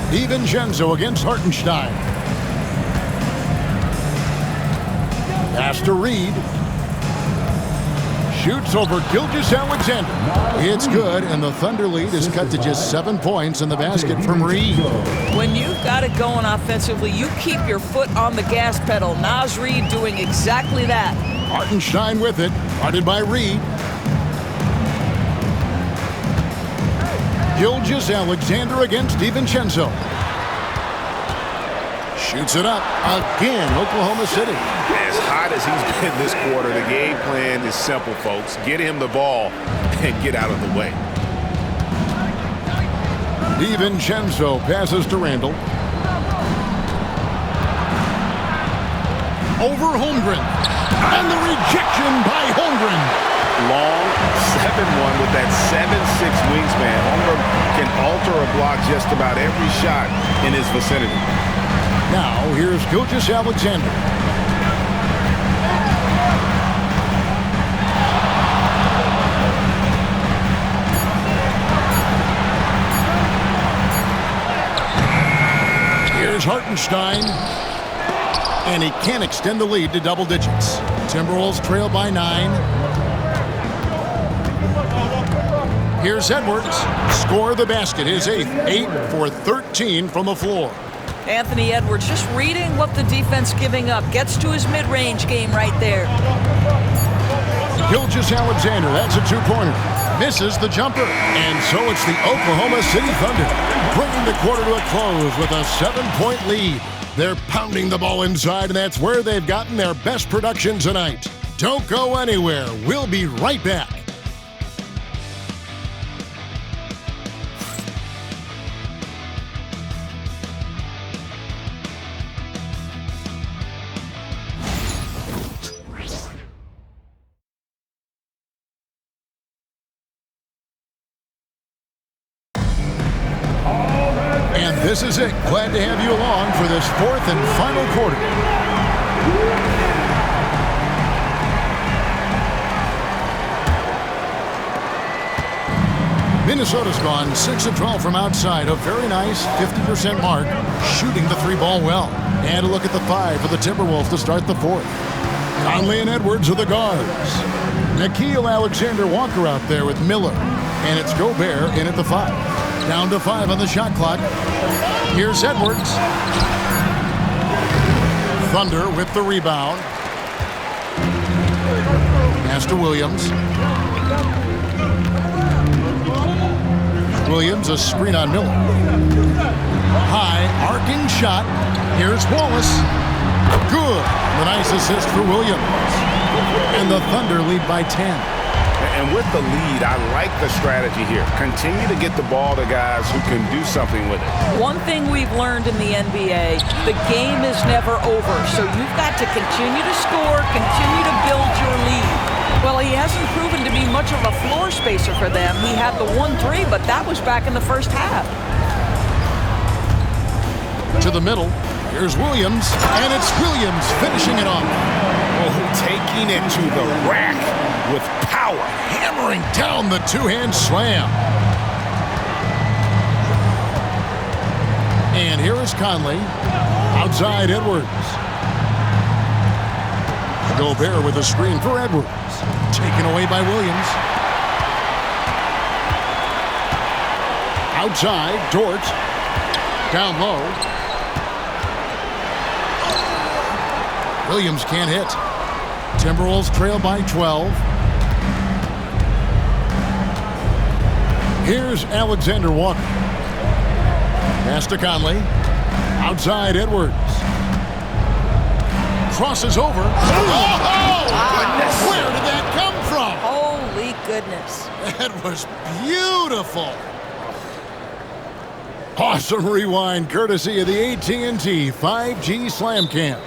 DiVincenzo against Hartenstein. Pass to Reed. Shoots over Gilgeous-Alexander. It's good, and the Thunder lead is cut to just 7 points in the basket from Reed. When you've got it going offensively, you keep your foot on the gas pedal. Naz Reid doing exactly that. Hartenstein with it, guarded by Reed. Gilgeous-Alexander against DiVincenzo. Shoots it up again, Oklahoma City. As hot as he's been this quarter, the game plan is simple, folks. Get him the ball and get out of the way. DiVincenzo passes to Randall. Over Holmgren. And the rejection by Holmgren. Long 7-1 with that 7'6" wingspan. Holmgren can alter a block just about every shot in his vicinity. Now, here's Gilgeous-Alexander. Here's Hartenstein. And he can't extend the lead to double digits. Timberwolves trail by 9. Here's Edwards. Score the basket, his 8th. 8 for 13 from the floor. Anthony Edwards just reading what the defense giving up. Gets to his mid-range game right there. Gilgeous-Alexander, that's a 2-pointer. Misses the jumper. And so it's the Oklahoma City Thunder, bringing the quarter to a close with a 7-point lead. They're pounding the ball inside, and that's where they've gotten their best production tonight. Don't go anywhere. We'll be right back. And this is it. Glad to have you along for this fourth and final quarter. Minnesota's gone 6 of 12 from outside. A very nice 50% mark, shooting the three ball well. And a look at the 5 for the Timberwolves to start the fourth. Conley and Edwards are the guards. Nickeil Alexander-Walker out there with Miller. And it's Gobert in at the 5. Down to 5 on the shot clock. Here's Edwards. Thunder with the rebound. Pass to Williams. Williams, a screen on Miller. High, arcing shot. Here's Wallace. Good. The nice assist for Williams. And the Thunder lead by 10. And with the lead, I like the strategy here. Continue to get the ball to guys who can do something with it. One thing we've learned in the NBA, the game is never over. So you've got to continue to score, continue to build your lead. Well, he hasn't proven to be much of a floor spacer for them. He had the 1-3, but that was back in the first half. To the middle. Here's Williams, and it's Williams finishing it off. Oh, taking it to the rack with power. Hammering down the two-hand slam. And here is Conley. Outside Edwards. Gobert with a screen for Edwards. Taken away by Williams. Outside, Dort. Down low. Williams can't hit. Timberwolves trail by 12. Here's Alexander-Walker. Pass to Conley. Outside Edwards. Crosses over. Oh, goodness. Where did that come from? Holy goodness. That was beautiful. Awesome rewind courtesy of the AT&T 5G Slam Cam.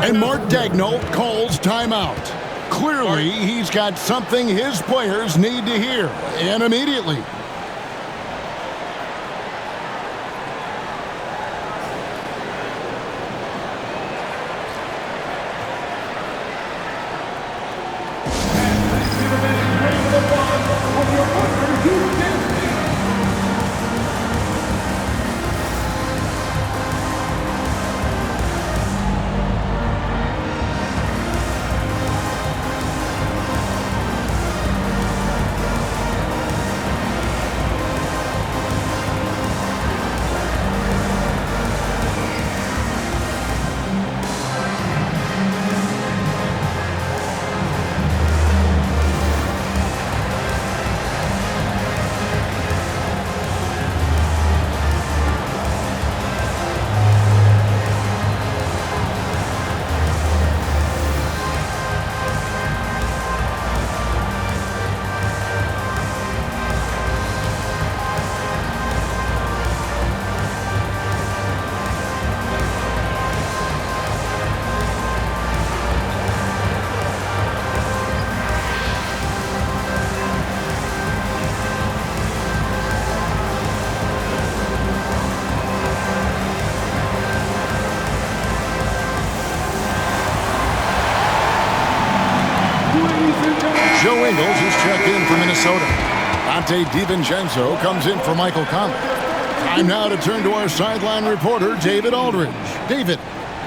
And Mark Daigneault calls timeout. Clearly, he's got something his players need to hear, and immediately. Joe Ingles is checked in for Minnesota. Dante DiVincenzo comes in for Michael Conley. Time now to turn to our sideline reporter, David Aldridge. David.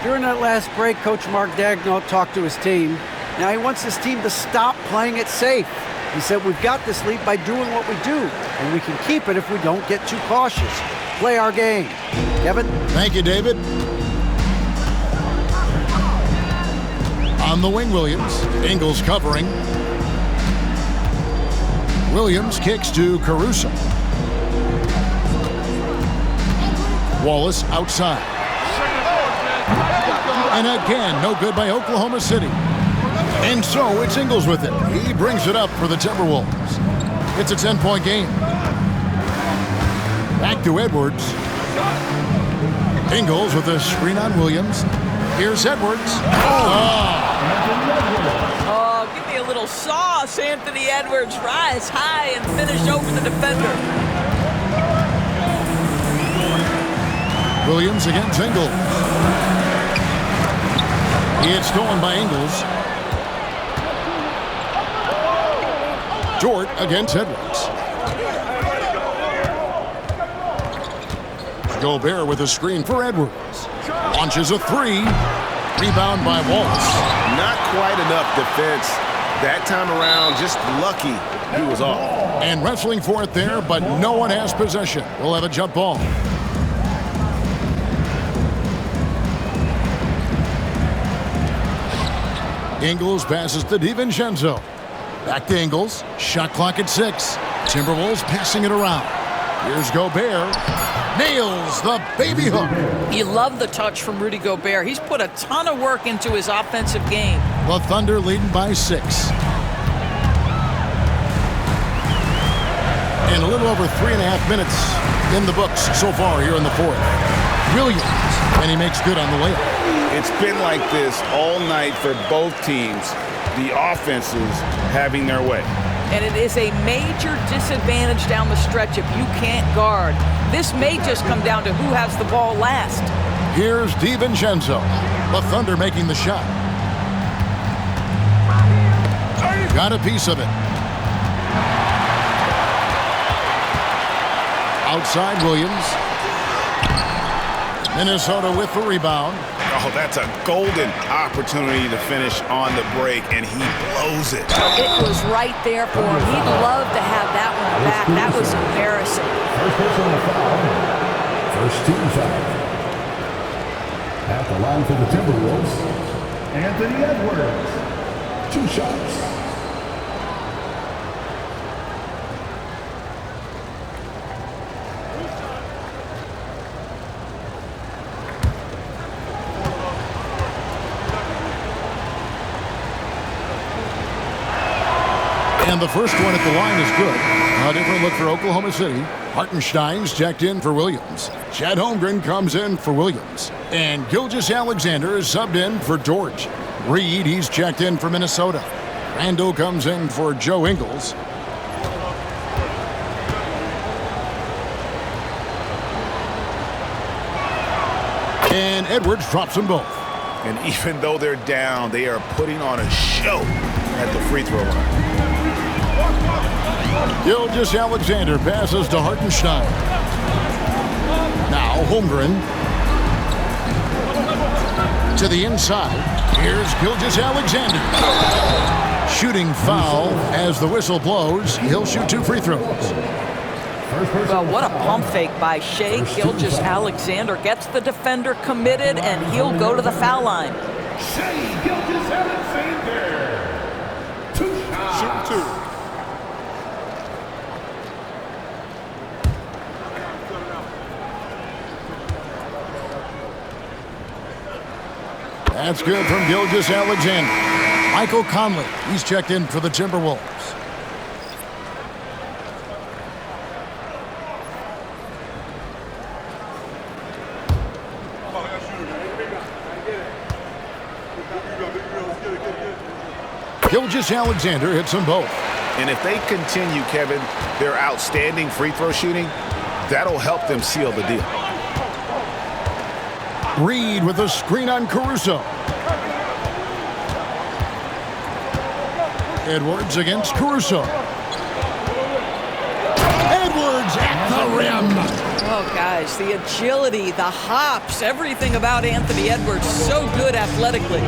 During that last break, Coach Mark Daigneault talked to his team. Now he wants his team to stop playing it safe. He said, we've got this lead by doing what we do, and we can keep it if we don't get too cautious. Play our game. Kevin? Thank you, David. On the wing, Williams. Ingles covering. Williams kicks to Caruso. Wallace outside. And again, no good by Oklahoma City. And so it's Ingles with it. He brings it up for the Timberwolves. It's a 10-point game. Back to Edwards. Ingles with a screen on Williams. Here's Edwards. Oh, give me a little sauce, Anthony Edwards. Rise high and finish over the defender. Williams against Ingles. It's stolen by Ingles. Dort against Edwards. Gobert with a screen for Edwards. Launches a three. Rebound by Wallace. Not quite enough defense that time around. Just lucky he was off. And wrestling for it there, but no one has possession. We'll have a jump ball. Ingles passes to DiVincenzo. Back to Ingles. Shot clock at 6. Timberwolves passing it around. Here's Gobert. Nails the baby hook. You love the touch from Rudy Gobert. He's put a ton of work into his offensive game. The Thunder leading by 6. And a little over 3.5 minutes in the books so far here in the fourth. Williams, and he makes good on the layup. It's been like this all night for both teams. The offenses having their way. And it is a major disadvantage down the stretch if you can't guard. This may just come down to who has the ball last. Here's DiVincenzo. The Thunder making the shot. Got a piece of it. Outside Williams. Minnesota with the rebound. Oh, that's a golden opportunity to finish on the break, and he blows it. It was right there for him. He'd love to have that one back. That was embarrassing. First personal foul. First team foul. At the line for the Timberwolves, Anthony Edwards. 2 shots. And the first one at the line is good. A different look for Oklahoma City. Hartenstein's checked in for Williams. Chad Holmgren comes in for Williams. And Gilgeous-Alexander is subbed in for George. Reed, he's checked in for Minnesota. Randall comes in for Joe Ingles. And Edwards drops them both. And even though they're down, they are putting on a show at the free throw line. Gilgeous-Alexander passes to Hartenstein. Now Holmgren to the inside. Here's Gilgeous-Alexander. Shooting foul as the whistle blows. He'll shoot 2 free throws. Well, what a pump fake by Shai Gilgeous-Alexander. Gets the defender committed, and he'll go to the foul line. Shai Gilgeous-Alexander. 2 shots. Shoot 2. That's good from Gilgeous-Alexander. Michael Conley, he's checked in for the Timberwolves. Gilgeous-Alexander hits them both. And if they continue, Kevin, their outstanding free throw shooting, that'll help them seal the deal. Reed with a screen on Caruso. Edwards against Caruso. Edwards at the rim. Oh, guys, the agility, the hops, everything about Anthony Edwards, so good athletically.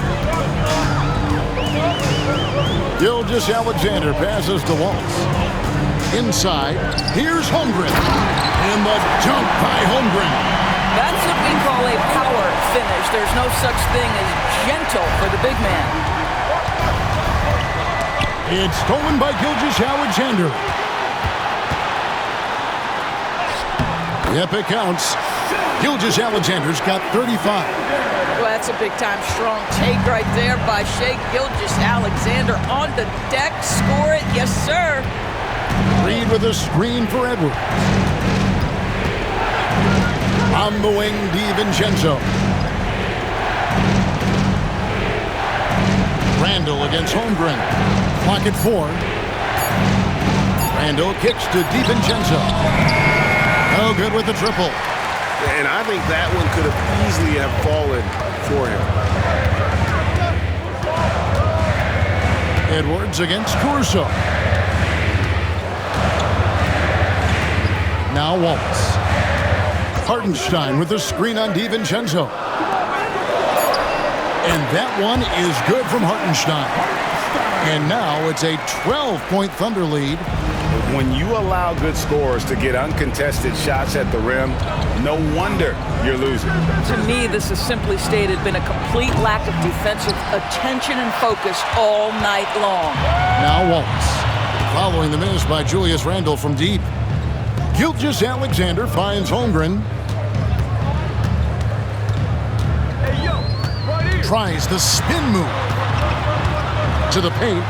Gilgeous-Alexander passes to Wallace. Inside, here's Holmgren. And the jump by Holmgren. That's what we call a power finish. There's no such thing as gentle for the big man. It's stolen by Gilgeous-Alexander. Yep, it counts. Gilgeous-Alexander's got 35. Well, that's a big-time strong take right there by Shai Gilgeous-Alexander on the deck. Score it. Yes, sir. Reed with a screen for Edwards. On the wing, DiVincenzo. Randall against Holmgren. Clock at 4. Randall kicks to DiVincenzo. Oh, good with the triple. And I think that one could have easily have fallen for him. Edwards against Caruso. Now Waltz. Hartenstein with the screen on DiVincenzo. And that one is good from Hartenstein. And now it's a 12-point Thunder lead. When you allow good scorers to get uncontested shots at the rim, no wonder you're losing. To me, this has simply stated been a complete lack of defensive attention and focus all night long. Now Waltz. Following the miss by Julius Randle from deep. Gilgeous-Alexander finds Holmgren. Tries the spin move. To the paint.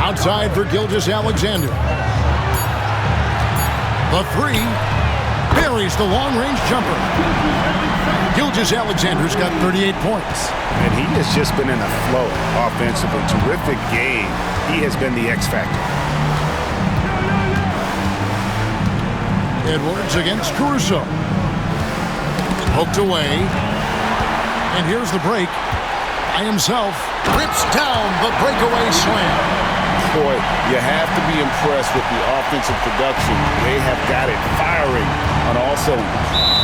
Outside for Gilgeous-Alexander. The 3. Buries the long-range jumper. Gilgeous-Alexander's got 38 points. And he has just been in a flow offensively. Terrific game. He has been the X factor. Edwards against Caruso. Poked away. And here's the break. By himself. Rips down the breakaway slam. Boy, you have to be impressed with the offensive production. They have got it firing on all cylinders.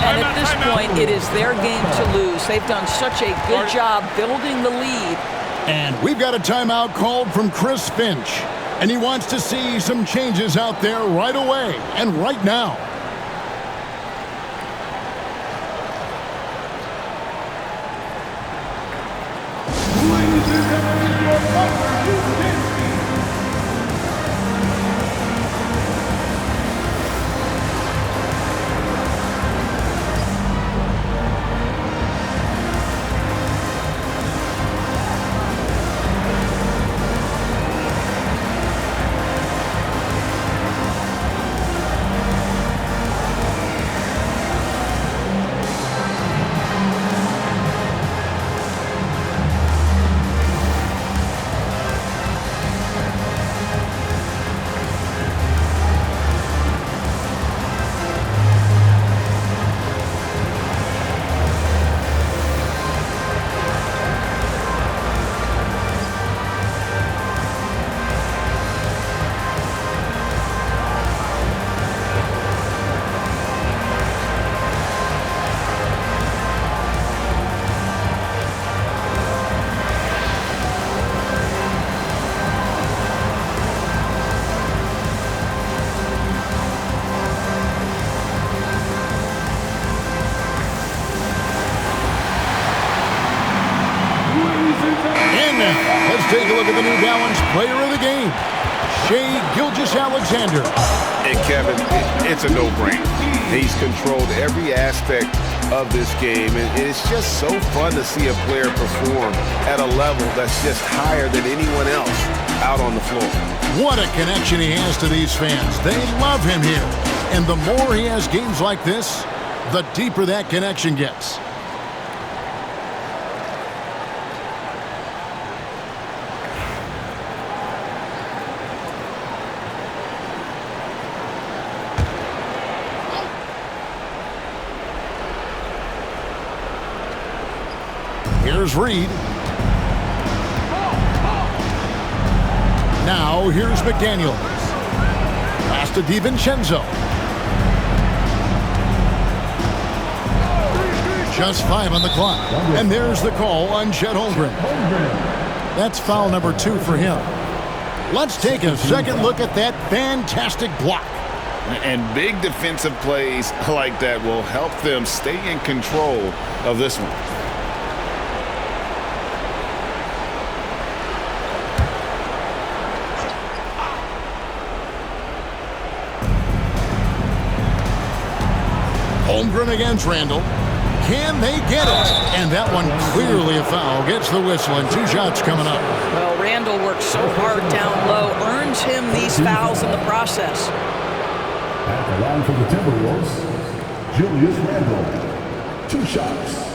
And at this point, it is their game to lose. They've done such a good job building the lead. And we've got a timeout called from Chris Finch. And he wants to see some changes out there right away and right now. Let's take a look at the New Balance player of the game, Shai Gilgeous-Alexander. And Kevin, it's a no-brainer. He's controlled every aspect of this game, and it's just so fun to see a player perform at a level that's just higher than anyone else out on the floor. What a connection he has to these fans. They love him here. And the more he has games like this, the deeper that connection gets. Here's Reed. Now here's McDaniels. Pass to DiVincenzo. Just 5 on the clock. And there's the call on Chet Holmgren. That's foul number 2 for him. Let's take a second look at that fantastic block. And big defensive plays like that will help them stay in control of this one. Holmgren against Randall. Can they get it? And that one clearly a foul. Gets the whistle and 2 shots coming up. Well, Randall works so hard down low, earns him these fouls in the process. At the line for the Timberwolves, Julius Randle. 2 shots.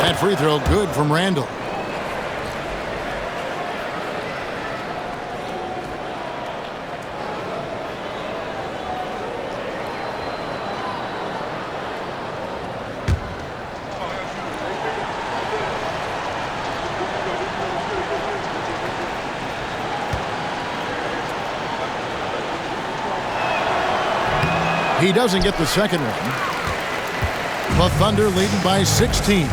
That free throw good from Randall. He doesn't get the second one. The Thunder leading by 16.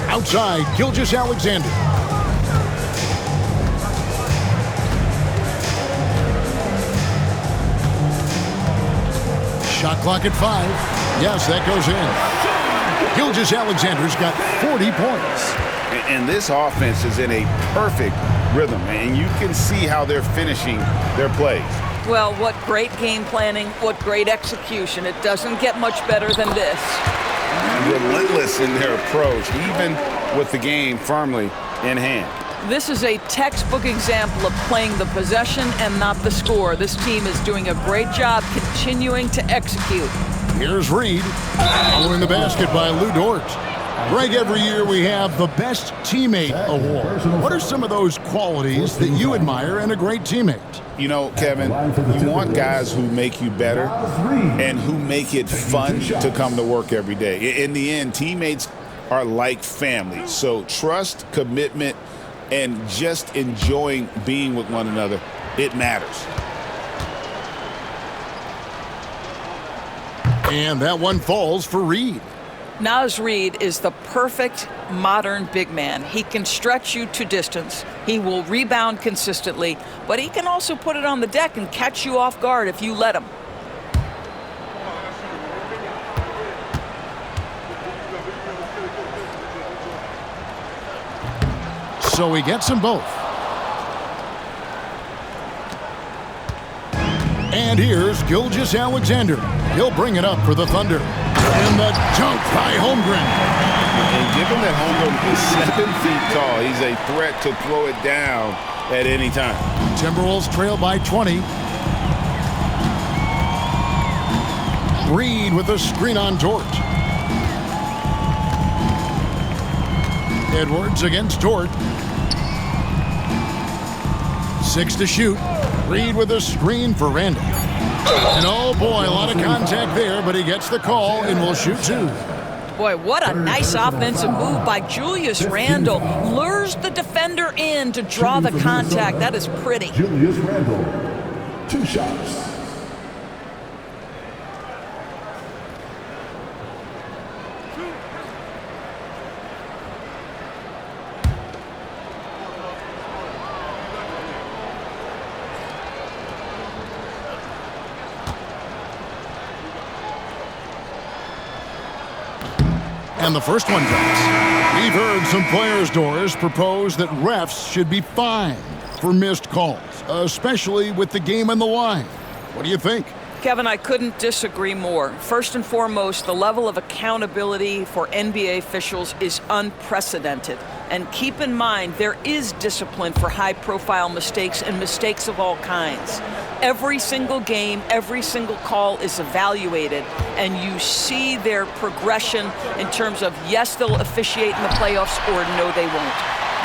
Outside, Gilgeous-Alexander. Shot clock at 5. Yes, that goes in. Gilgeous-Alexander's got 40 points. And this offense is in a perfect rhythm, and you can see how they're finishing their plays. Well, what great game planning, what great execution. It doesn't get much better than this. Relentless in their approach, even with the game firmly in hand. This is a textbook example of playing the possession and not the score. This team is doing a great job continuing to execute. Here's Reed, following the basket by Lou Dort. Greg, every year we have the Best Teammate Award. What are some of those qualities that you admire in a great teammate? You know, Kevin, you want guys who make you better and who make it fun to come to work every day. In the end, teammates are like family. So trust, commitment, and just enjoying being with one another, it matters. And that one falls for Reed. Naz Reid is the perfect modern big man. He can stretch you to distance. He will rebound consistently, but he can also put it on the deck and catch you off guard if you let him. So he gets them both. And here's Gilgeous-Alexander. He'll bring it up for the Thunder. And the dunk by Holmgren. And given that Holmgren is 7 feet tall, he's a threat to throw it down at any time. Timberwolves trail by 20. Reed with a screen on Dort. Edwards against Dort. 6 to shoot. Reed with a screen for Randall. And oh boy, a lot of contact there, but he gets the call and will shoot 2. Boy, what a nice offensive move by Julius Randle. Lures the defender in to draw the contact. That is pretty. Julius Randle, 2 shots. And the first one drops. We've heard some players' doors propose that refs should be fined for missed calls, especially with the game on the line. What do you think? Kevin, I couldn't disagree more. First and foremost, the level of accountability for NBA officials is unprecedented. And keep in mind, there is discipline for high-profile mistakes and mistakes of all kinds. Every single game, every single call is evaluated, and you see their progression in terms of, yes, they'll officiate in the playoffs, or no, they won't.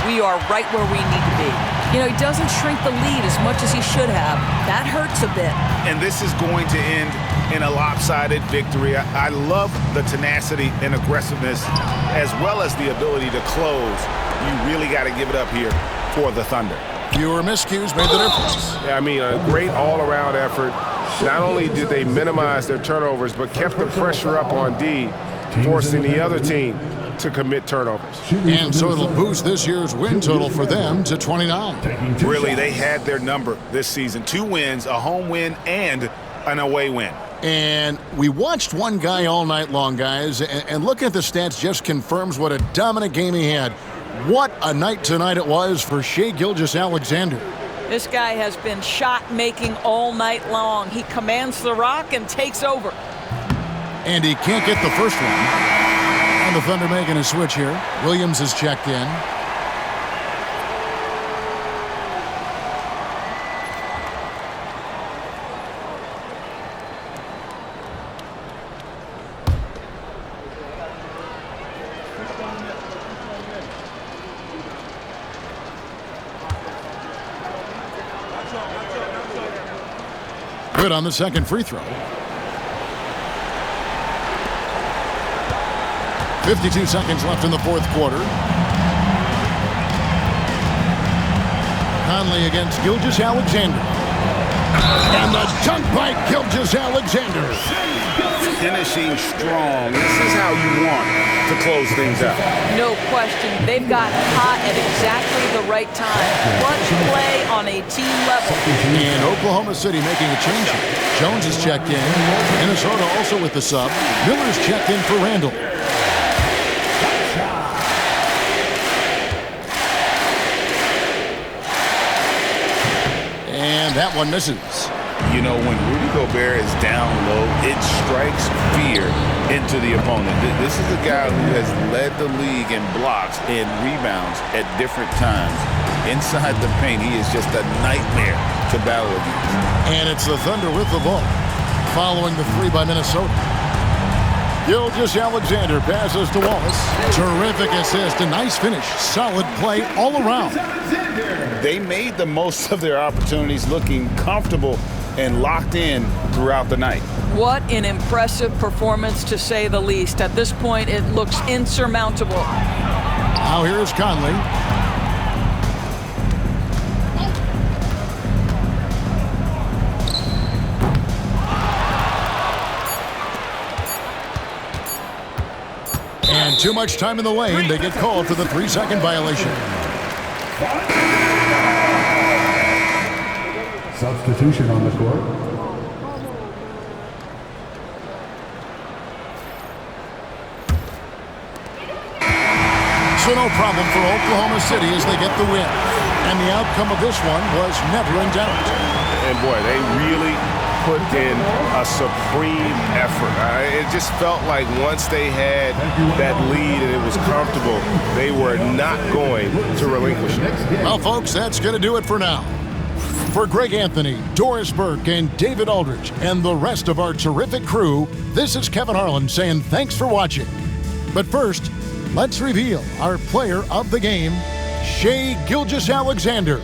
We are right where we need to be. You know, he doesn't shrink the lead as much as he should have. That hurts a bit. And this is going to end in a lopsided victory. I love the tenacity and aggressiveness, as well as the ability to close. You really got to give it up here for the Thunder. Fewer miscues made the difference. Yeah, I mean, a great all-around effort. Not only did they minimize their turnovers, but kept the pressure up on D, forcing the other team to commit turnovers. And so it'll boost this year's win total for them to 29. Really, they had their number this season. 2 wins, a home win, and an away win. And we watched one guy all night long, guys, and looking at the stats just confirms what a dominant game he had. What a night tonight it was for Shai Gilgeous-Alexander. This guy has been shot-making all night long. He commands the rock and takes over. And he can't get the first one. And the Thunder making a switch here. Williams is checked in. Good on the second free throw. 52 seconds left in the fourth quarter. Conley against Gilgeous-Alexander. And the dunk by Gilgeous-Alexander. Finishing strong. This is how you want to close things out. No question. They've got hot at exactly the right time. Clutch play on a team level. And Oklahoma City making a change here. Jones is checked in. Minnesota also with the sub. Miller's checked in for Randall. And that one misses. You know, when Rudy Gobert is down low, it strikes fear into the opponent. This is a guy who has led the league in blocks and rebounds at different times. Inside the paint, he is just a nightmare to battle against. And it's the Thunder with the ball, following the 3 by Minnesota. Gilgeous-Alexander passes to Wallace. Terrific assist, a nice finish. Solid play all around. They made the most of their opportunities, looking comfortable and locked in throughout the night. What an impressive performance, to say the least. At this point, it looks insurmountable. Now here's Conley. And too much time in the lane. They get called for the 3-second violation. Substitution on the court. So no problem for Oklahoma City as they get the win. And the outcome of this one was never in doubt. And boy, they really put in a supreme effort. It just felt like once they had that lead and it was comfortable, they were not going to relinquish it. Well, folks, that's going to do it for now. For Greg Anthony, Doris Burke, and David Aldridge, and the rest of our terrific crew, this is Kevin Harlan saying thanks for watching. But first, let's reveal our player of the game, Shai Gilgeous-Alexander.